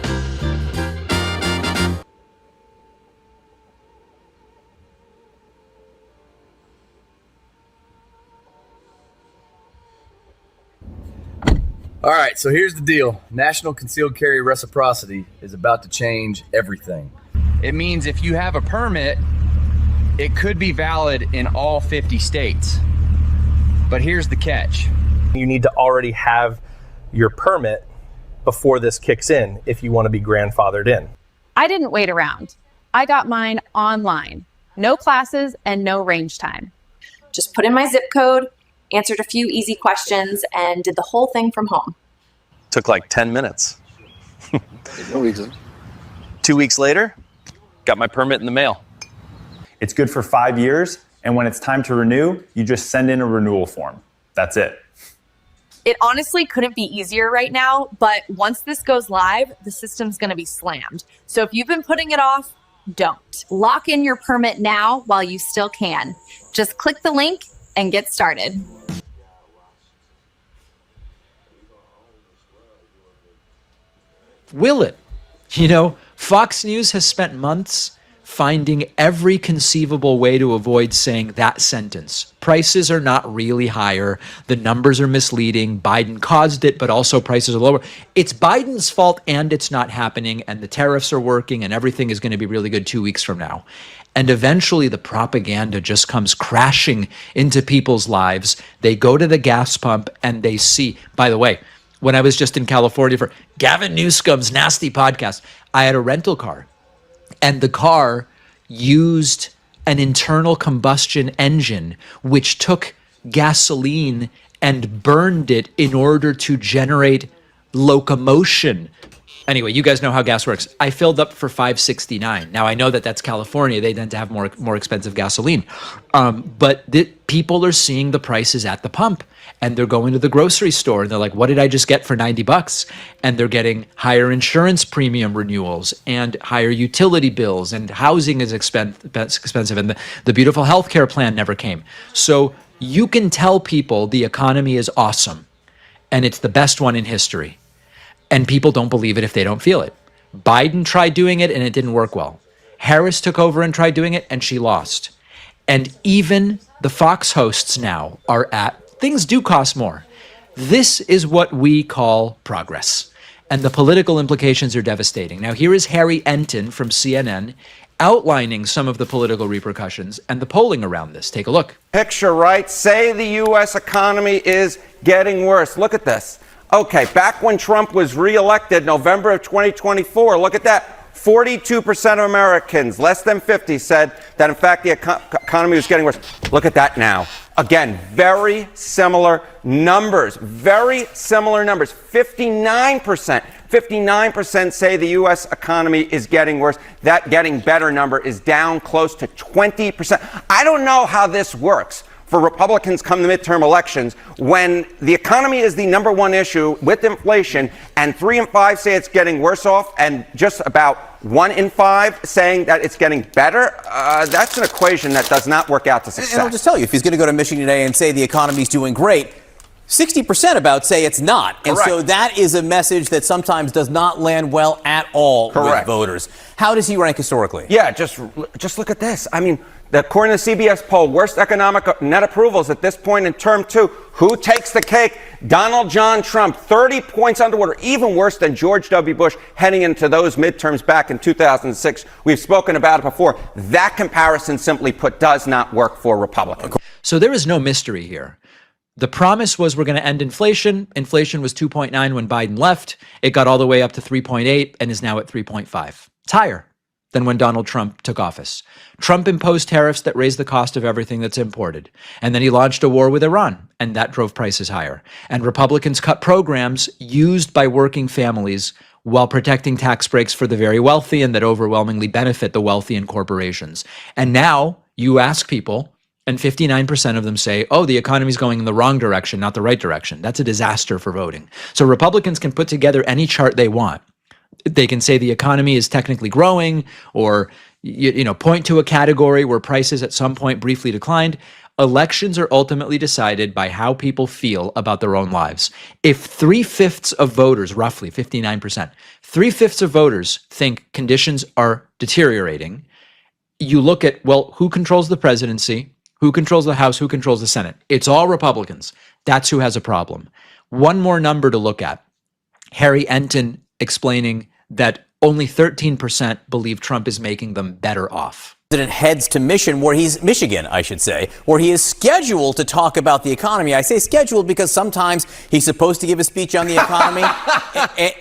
All right, so here's the deal. National Concealed Carry Reciprocity is about to change everything. It means if you have a permit, it could be valid in all 50 states. But here's the catch. You need to already have your permit before this kicks in if you want to be grandfathered in. I didn't wait around. I got mine online. No classes and no range time. Just put in my zip code, answered a few easy questions, and did the whole thing from home. Took like 10 minutes. No reason. 2 weeks later, got my permit in the mail. It's good for 5 years, and when it's time to renew, you just send in a renewal form. That's it. It honestly couldn't be easier right now, but once this goes live, the system's going to be slammed. So if you've been putting it off, don't. Lock in your permit now while you still can. Just click the link and get started. Will it? Fox News has spent months finding every conceivable way to avoid saying that sentence. Prices are not really higher. The numbers are misleading. Biden caused it, but also prices are lower. It's Biden's fault and it's not happening, and the tariffs are working and everything is going to be really good 2 weeks from now. And eventually the propaganda just comes crashing into people's lives. They go to the gas pump and they see, by the way, when I was just in California for Gavin Newsom's Nasty Podcast, I had a rental car. And the car used an internal combustion engine, which took gasoline and burned it in order to generate locomotion. Anyway, you guys know how gas works. I filled up for $5.69. Now I know that that's California. They tend to have more expensive gasoline, but people are seeing the prices at the pump, and they're going to the grocery store and they're like, "What did I just get for $90?" And they're getting higher insurance premium renewals and higher utility bills, and housing is expensive, and the beautiful healthcare plan never came. So you can tell people the economy is awesome, and it's the best one in history. And people don't believe it if they don't feel it. Biden tried doing it and it didn't work well. Harris took over and tried doing it and she lost. And even the Fox hosts now are things do cost more. This is what we call progress. And the political implications are devastating. Now, here is Harry Enton from CNN outlining some of the political repercussions and the polling around this. Take a look. Picture, right? Say the U.S. economy is getting worse. Look at this. Okay, back when Trump was reelected, November of 2024, look at that. 42% of Americans, less than 50, said that, in fact, the economy was getting worse. Look at that now. Again, very similar numbers. 59% say the U.S. economy is getting worse. That getting better number is down close to 20%. I don't know how this works for Republicans come the midterm elections when the economy is the number one issue with inflation, and 3 in 5 say it's getting worse off, and just about 1 in 5 saying that it's getting better. That's an equation that does not work out to success. And I'll just tell you, if he's going to go to Michigan today and say the economy's doing great, 60% about say it's not. And Correct. so that is a message that sometimes does not land well at all with voters. How does he rank historically? Yeah, just look at this. I mean, according to the CBS poll, worst economic net approvals at this point in term 2. Who takes the cake? Donald John Trump, 30 points underwater, even worse than George W. Bush heading into those midterms back in 2006. We've spoken about it before. That comparison, simply put, does not work for Republicans. So there is no mystery here. The promise was we're going to end inflation. Inflation was 2.9 when Biden left. It got all the way up to 3.8 and is now at 3.5. It's higher than when Donald Trump took office. Trump imposed tariffs that raised the cost of everything that's imported. And then he launched a war with Iran, and that drove prices higher. And Republicans cut programs used by working families while protecting tax breaks for the very wealthy and that overwhelmingly benefit the wealthy and corporations. And now you ask people, and 59% of them say, oh, the economy's going in the wrong direction, not the right direction. That's a disaster for voting. So Republicans can put together any chart they want. They can say the economy is technically growing, or point to a category where prices at some point briefly declined. Elections are ultimately decided by how people feel about their own lives. If 3/5 of voters, roughly 59%, 3/5 of voters think conditions are deteriorating, you look at, well, who controls the presidency? Who controls the House? Who controls the Senate? It's all Republicans. That's who has a problem. One more number to look at. Harry Enton explaining that only 13% believe Trump is making them better off. President heads to Michigan, I should say, where he is scheduled to talk about the economy. I say scheduled because sometimes he's supposed to give a speech on the economy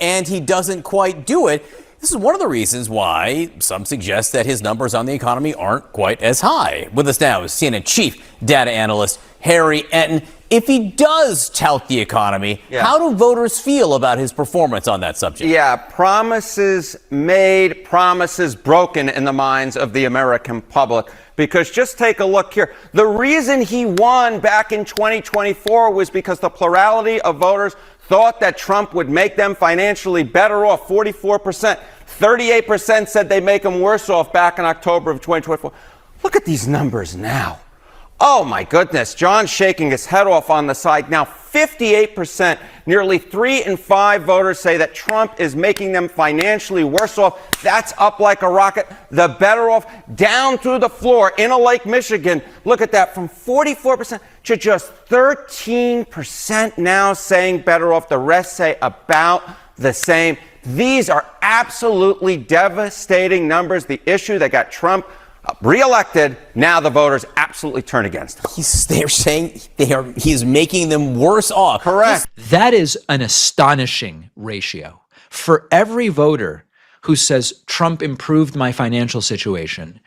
and he doesn't quite do it. This is one of the reasons why some suggest that his numbers on the economy aren't quite as high. With us now is CNN chief data analyst Harry Enton. If he does tout the economy, how do voters feel about his performance on that subject? Yeah, promises made, promises broken in the minds of the American public. Because just take a look here. The reason he won back in 2024 was because the plurality of voters thought that Trump would make them financially better off, 44%. 38% said they'd make them worse off back in October of 2024. Look at these numbers now. Oh, my goodness. John's shaking his head off on the side. Now, 58%, nearly 3 in 5 voters say that Trump is making them financially worse off. That's up like a rocket. The better off, down through the floor in Lake, Michigan. Look at that, from 44% to just 13% now saying better off. The rest say about the same. These are absolutely devastating numbers. The issue that got Trump reelected, now the voters absolutely turn against him. They're saying he is making them worse off. Correct. That is an astonishing ratio. For every voter who says Trump improved my financial situation,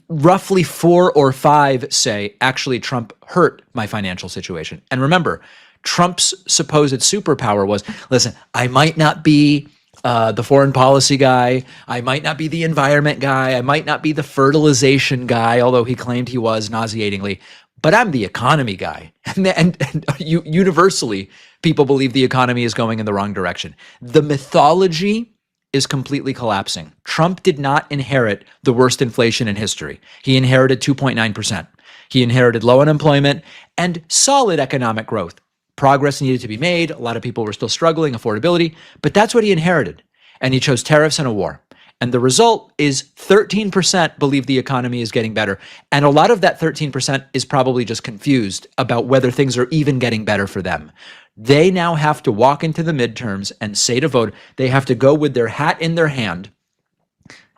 roughly 4 or 5 say, actually, Trump hurt my financial situation. And remember, Trump's supposed superpower was, listen, I might not be the foreign policy guy. I might not be the environment guy. I might not be the fertilization guy, although he claimed he was nauseatingly. But I'm the economy guy. And universally, people believe the economy is going in the wrong direction. The mythology is completely collapsing. Trump did not inherit the worst inflation in history. He inherited 2.9%. He inherited low unemployment and solid economic growth. Progress needed to be made. A lot of people were still struggling, affordability, but that's what he inherited. And he chose tariffs and a war. And the result is 13% believe the economy is getting better. And a lot of that 13% is probably just confused about whether things are even getting better for them. They now have to walk into the midterms and say to vote, they have to go with their hat in their hand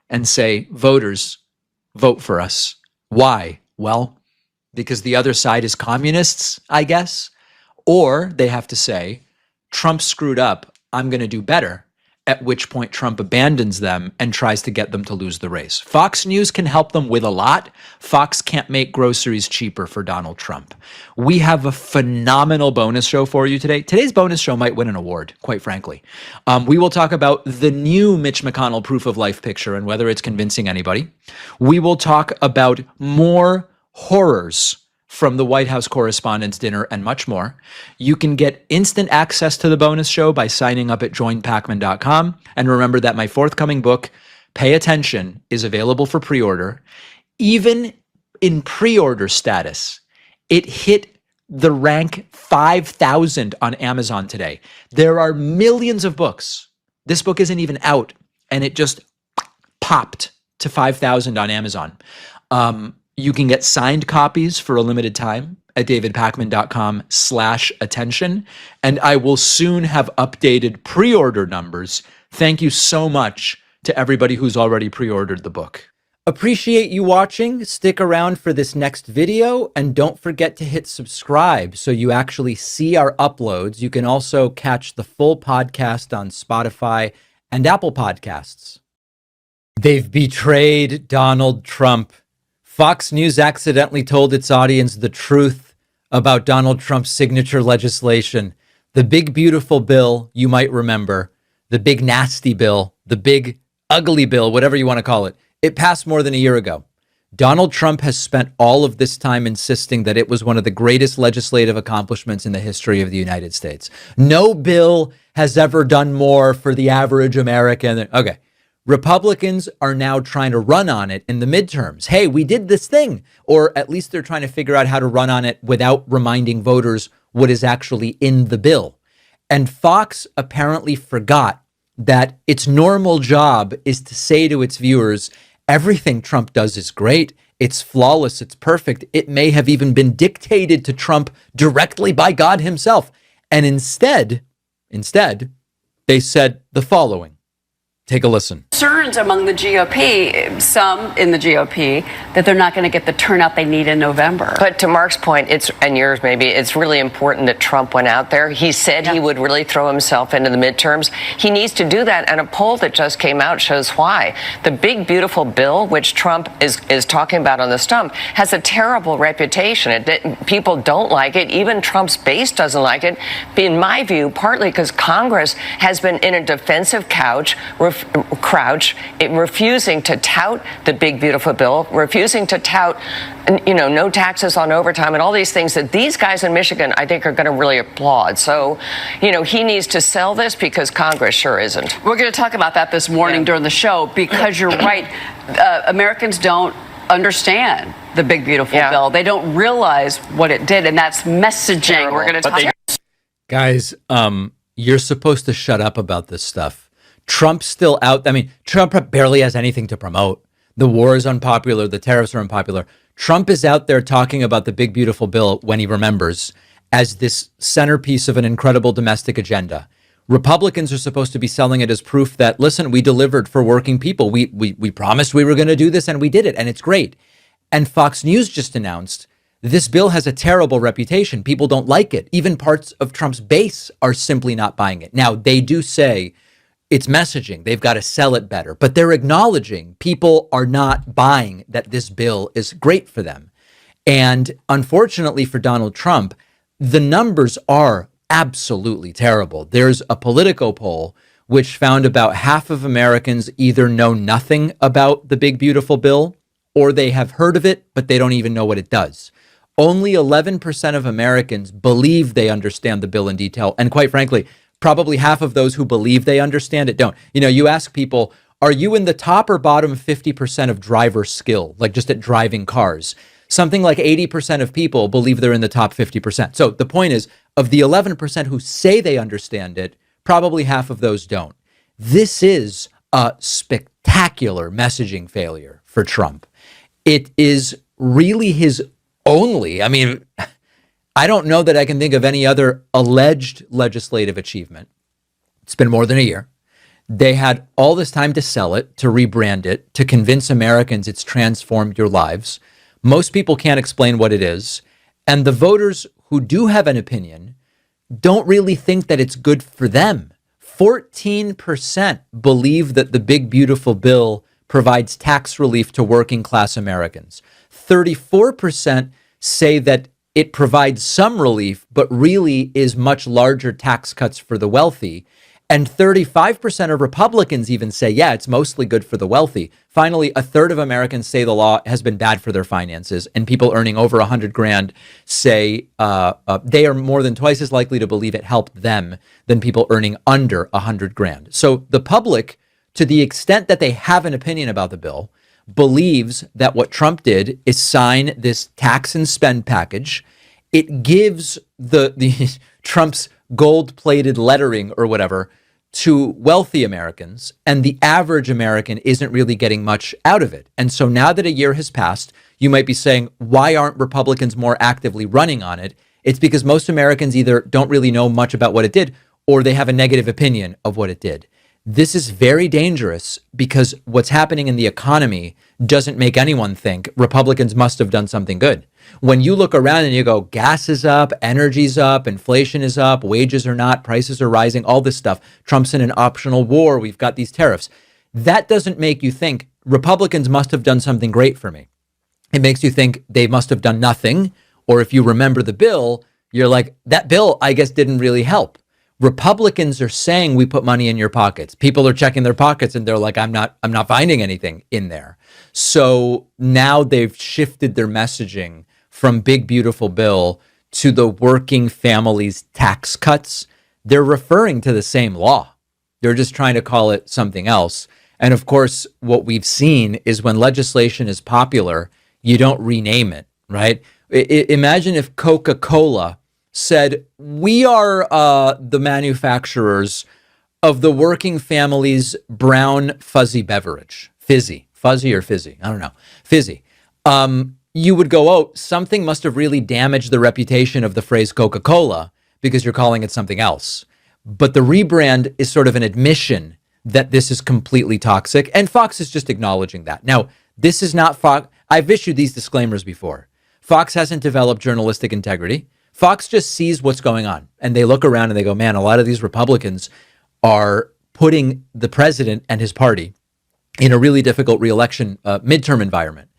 and say, voters, vote for us. Why? Well, because the other side is communists, I guess. Or they have to say, Trump screwed up, I'm going to do better. At which point Trump abandons them and tries to get them to lose the race. Fox News can help them with a lot. Fox can't make groceries cheaper for Donald Trump. We have a phenomenal bonus show for you today. Today's bonus show might win an award, quite frankly. We will talk about the new Mitch McConnell proof of life picture and whether it's convincing anybody. We will talk about more horrors from the White House Correspondents' Dinner and much more. You can get instant access to the bonus show by signing up at joinpacman.com. And remember that my forthcoming book, Pay Attention, is available for pre-order. Even in pre-order status, it hit the rank 5,000 on Amazon today. There are millions of books. This book isn't even out, and it just popped to 5,000 on Amazon. You can get signed copies for a limited time at davidpakman.com/attention. And I will soon have updated pre-order numbers. Thank you so much to everybody who's already pre-ordered the book. Appreciate you watching. Stick around for this next video. And don't forget to hit subscribe so you actually see our uploads. You can also catch the full podcast on Spotify and Apple Podcasts. They've betrayed Donald Trump. Fox News accidentally told its audience the truth about Donald Trump's signature legislation. The big, beautiful bill, you might remember. The big, nasty bill. The big, ugly bill, whatever you want to call it. It passed more than a year ago. Donald Trump has spent all of this time insisting that it was one of the greatest legislative accomplishments in the history of the United States. No bill has ever done more for the average American. Okay. Republicans are now trying to run on it in the midterms. Hey, we did this thing. Or at least they're trying to figure out how to run on it without reminding voters what is actually in the bill. And Fox apparently forgot that its normal job is to say to its viewers, everything Trump does is great. It's flawless. It's perfect. It may have even been dictated to Trump directly by God himself. And instead, they said the following. Take a listen. Concerns among the GOP, some in the GOP, that they're not going to get the turnout they need in November. But to Mark's point, and yours maybe, it's really important that Trump went out there. He said he would really throw himself into the midterms. He needs to do that, and a poll that just came out shows why. The big, beautiful bill, which Trump is talking about on the stump, has a terrible reputation. People don't like it. Even Trump's base doesn't like it. In my view, partly because Congress has been in a defensive crouch, refusing to tout the big, beautiful bill, refusing to tout, no taxes on overtime and all these things that these guys in Michigan, I think, are going to really applaud. So, he needs to sell this because Congress sure isn't. We're going to talk about that this morning during the show because you're right. Americans don't understand the big, beautiful bill. They don't realize what it did, and that's messaging. Terrible. We're going to talk. Guys, you're supposed to shut up about this stuff. Trump's still out. I mean, Trump barely has anything to promote. The war is unpopular. The tariffs are unpopular. Trump is out there talking about the big, beautiful bill when he remembers as this centerpiece of an incredible domestic agenda. Republicans are supposed to be selling it as proof that, listen, we delivered for working people. We promised we were going to do this and we did it. And it's great. And Fox News just announced this bill has a terrible reputation. People don't like it. Even parts of Trump's base are simply not buying it. Now, they do say it's messaging. They've got to sell it better. But they're acknowledging people are not buying that this bill is great for them. And unfortunately for Donald Trump, the numbers are absolutely terrible. There's a Politico poll which found about half of Americans either know nothing about the big, beautiful bill, or they have heard of it, but they don't even know what it does. Only 11% of Americans believe they understand the bill in detail. And quite frankly, probably half of those who believe they understand it don't. You know, you ask people, are you in the top or bottom 50% of driver skill, like just at driving cars? Something like 80% of people believe they're in the top 50%. So the point is, of the 11% who say they understand it, probably half of those don't. This is a spectacular messaging failure for Trump. It is really his only, I mean, I don't know that I can think of any other alleged legislative achievement. It's been more than a year. They had all this time to sell it, to rebrand it, to convince Americans it's transformed your lives. Most people can't explain what it is. And the voters who do have an opinion don't really think that it's good for them. 14% believe that the big, beautiful bill provides tax relief to working class Americans. 34% say that it provides some relief, but really is much larger tax cuts for the wealthy. And 35% of Republicans even say, yeah, it's mostly good for the wealthy. Finally, a third of Americans say the law has been bad for their finances. And people earning over 100 grand say they are more than twice as likely to believe it helped them than people earning under 100 grand. So the public, to the extent that they have an opinion about the bill, believes that what Trump did is sign this tax and spend package. It gives the Trump's gold-plated lettering or whatever to wealthy Americans, and the average American isn't really getting much out of it. And so now that a year has passed, you might be saying, why aren't Republicans more actively running on it? It's because most Americans either don't really know much about what it did, or they have a negative opinion of what it did. This is very dangerous because what's happening in the economy doesn't make anyone think Republicans must have done something good. When you look around and you go, gas is up, energy's up, inflation is up, wages are not, prices are rising, all this stuff. Trump's in an optional war. We've got these tariffs. That doesn't make you think Republicans must have done something great for me. It makes you think they must have done nothing. Or if you remember the bill, you're like, that bill, I guess, didn't really help. Republicans are saying we put money in your pockets. People are checking their pockets and they're like, I'm not finding anything in there. So now they've shifted their messaging from big, beautiful bill to the working families tax cuts. They're referring to the same law. They're just trying to call it something else. And of course, what we've seen is when legislation is popular, you don't rename it, right? Imagine if Coca-Cola said, we are the manufacturers of the working family's brown fuzzy beverage. Fuzzy or fizzy? I don't know. Fizzy. You would go, oh, something must have really damaged the reputation of the phrase Coca-Cola because you're calling it something else. But the rebrand is sort of an admission that this is completely toxic. And Fox is just acknowledging that. Now, this is not Fox. I've issued these disclaimers before. Fox hasn't developed journalistic integrity. Fox just sees what's going on and they look around and they go, man, a lot of these Republicans are putting the president and his party in a really difficult reelection midterm environment.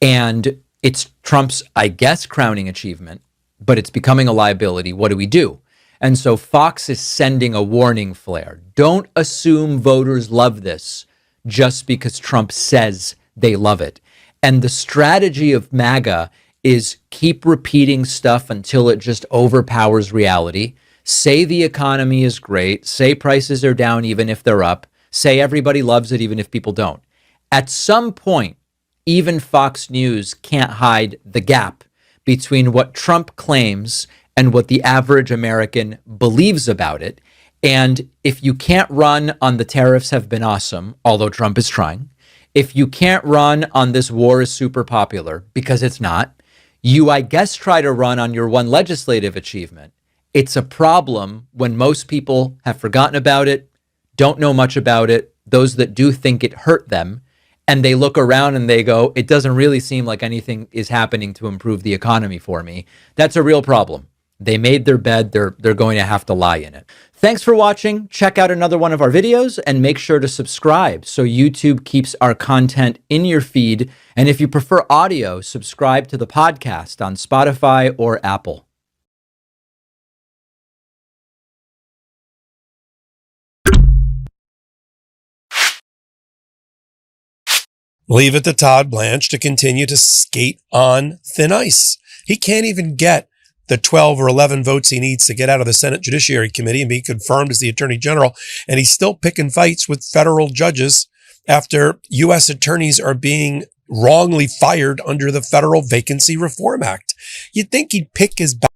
And it's Trump's, I guess, crowning achievement, but it's becoming a liability. What do we do? And so Fox is sending a warning flare. Don't assume voters love this just because Trump says they love it. And the strategy of MAGA is keep repeating stuff until it just overpowers reality. Say the economy is great. Say prices are down even if they're up. Say everybody loves it even if people don't. At some point, even Fox News can't hide the gap between what Trump claims and what the average American believes about it. And if you can't run on the tariffs have been awesome, although Trump is trying, if you can't run on this war is super popular, because it's not, you, I guess, try to run on your one legislative achievement. It's a problem when most people have forgotten about it, don't know much about it, those that do think it hurt them, and they look around and they go, it doesn't really seem like anything is happening to improve the economy for me. That's a real problem. They made their bed, they're going to have to lie in it. Thanks for watching. Check out another one of our videos and make sure to subscribe so YouTube keeps our content in your feed. And if you prefer audio, subscribe to the podcast on Spotify or Apple. Leave it to Todd Blanche to continue to skate on thin ice. He can't even get the 12 or 11 votes he needs to get out of the Senate Judiciary Committee and be confirmed as the Attorney General. And he's still picking fights with federal judges after U.S. attorneys are being wrongly fired under the Federal Vacancy Reform Act. You'd think he'd pick his battle.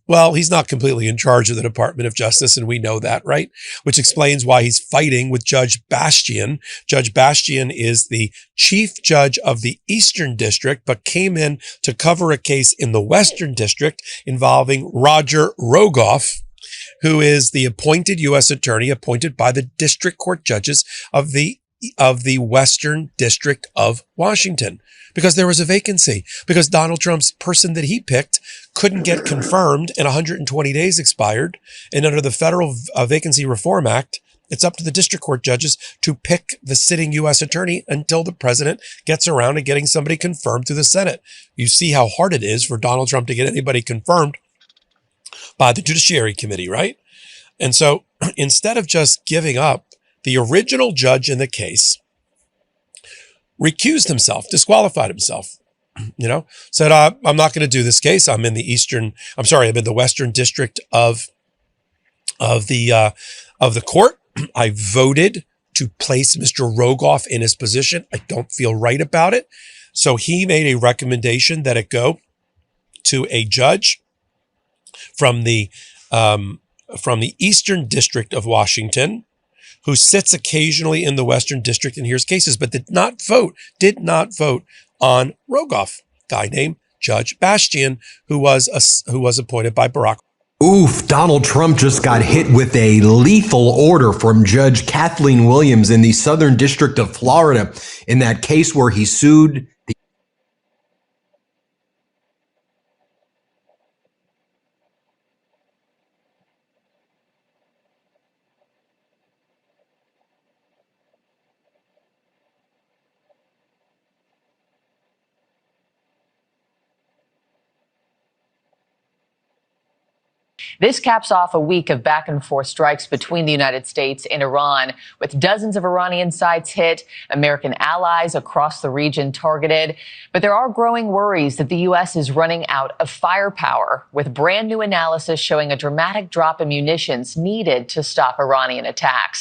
Well, he's not completely in charge of the Department of Justice, and we know that, right? Which explains why he's fighting with Judge Bastian. Judge Bastian is the chief judge of the Eastern District, but came in to cover a case in the Western District involving Roger Rogoff, who is the appointed U.S. attorney appointed by the district court judges of the Western District of Washington, because there was a vacancy, because Donald Trump's person that he picked couldn't get confirmed and 120 days expired. And under the Federal Vacancy Reform Act, it's up to the district court judges to pick the sitting U.S. attorney until the president gets around to getting somebody confirmed through the Senate. You see how hard it is for Donald Trump to get anybody confirmed by the Judiciary Committee, right? And so instead of just giving up, the original judge in the case recused himself, disqualified himself, said, I'm not going to do this case. I'm in the Western District of the court. I voted to place Mr. Rogoff in his position. I don't feel right about it. So he made a recommendation that it go to a judge from the Eastern District of Washington, who sits occasionally in the Western District and hears cases, but did not vote on Rogoff, guy named Judge Bastian, who was appointed by Barack. Oof, Donald Trump just got hit with a lethal order from Judge Kathleen Williams in the Southern District of Florida in that case where he sued the This caps off a week of back and forth strikes between the United States and Iran, with dozens of Iranian sites hit, American allies across the region targeted. But there are growing worries that the U.S. is running out of firepower, with brand new analysis showing a dramatic drop in munitions needed to stop Iranian attacks.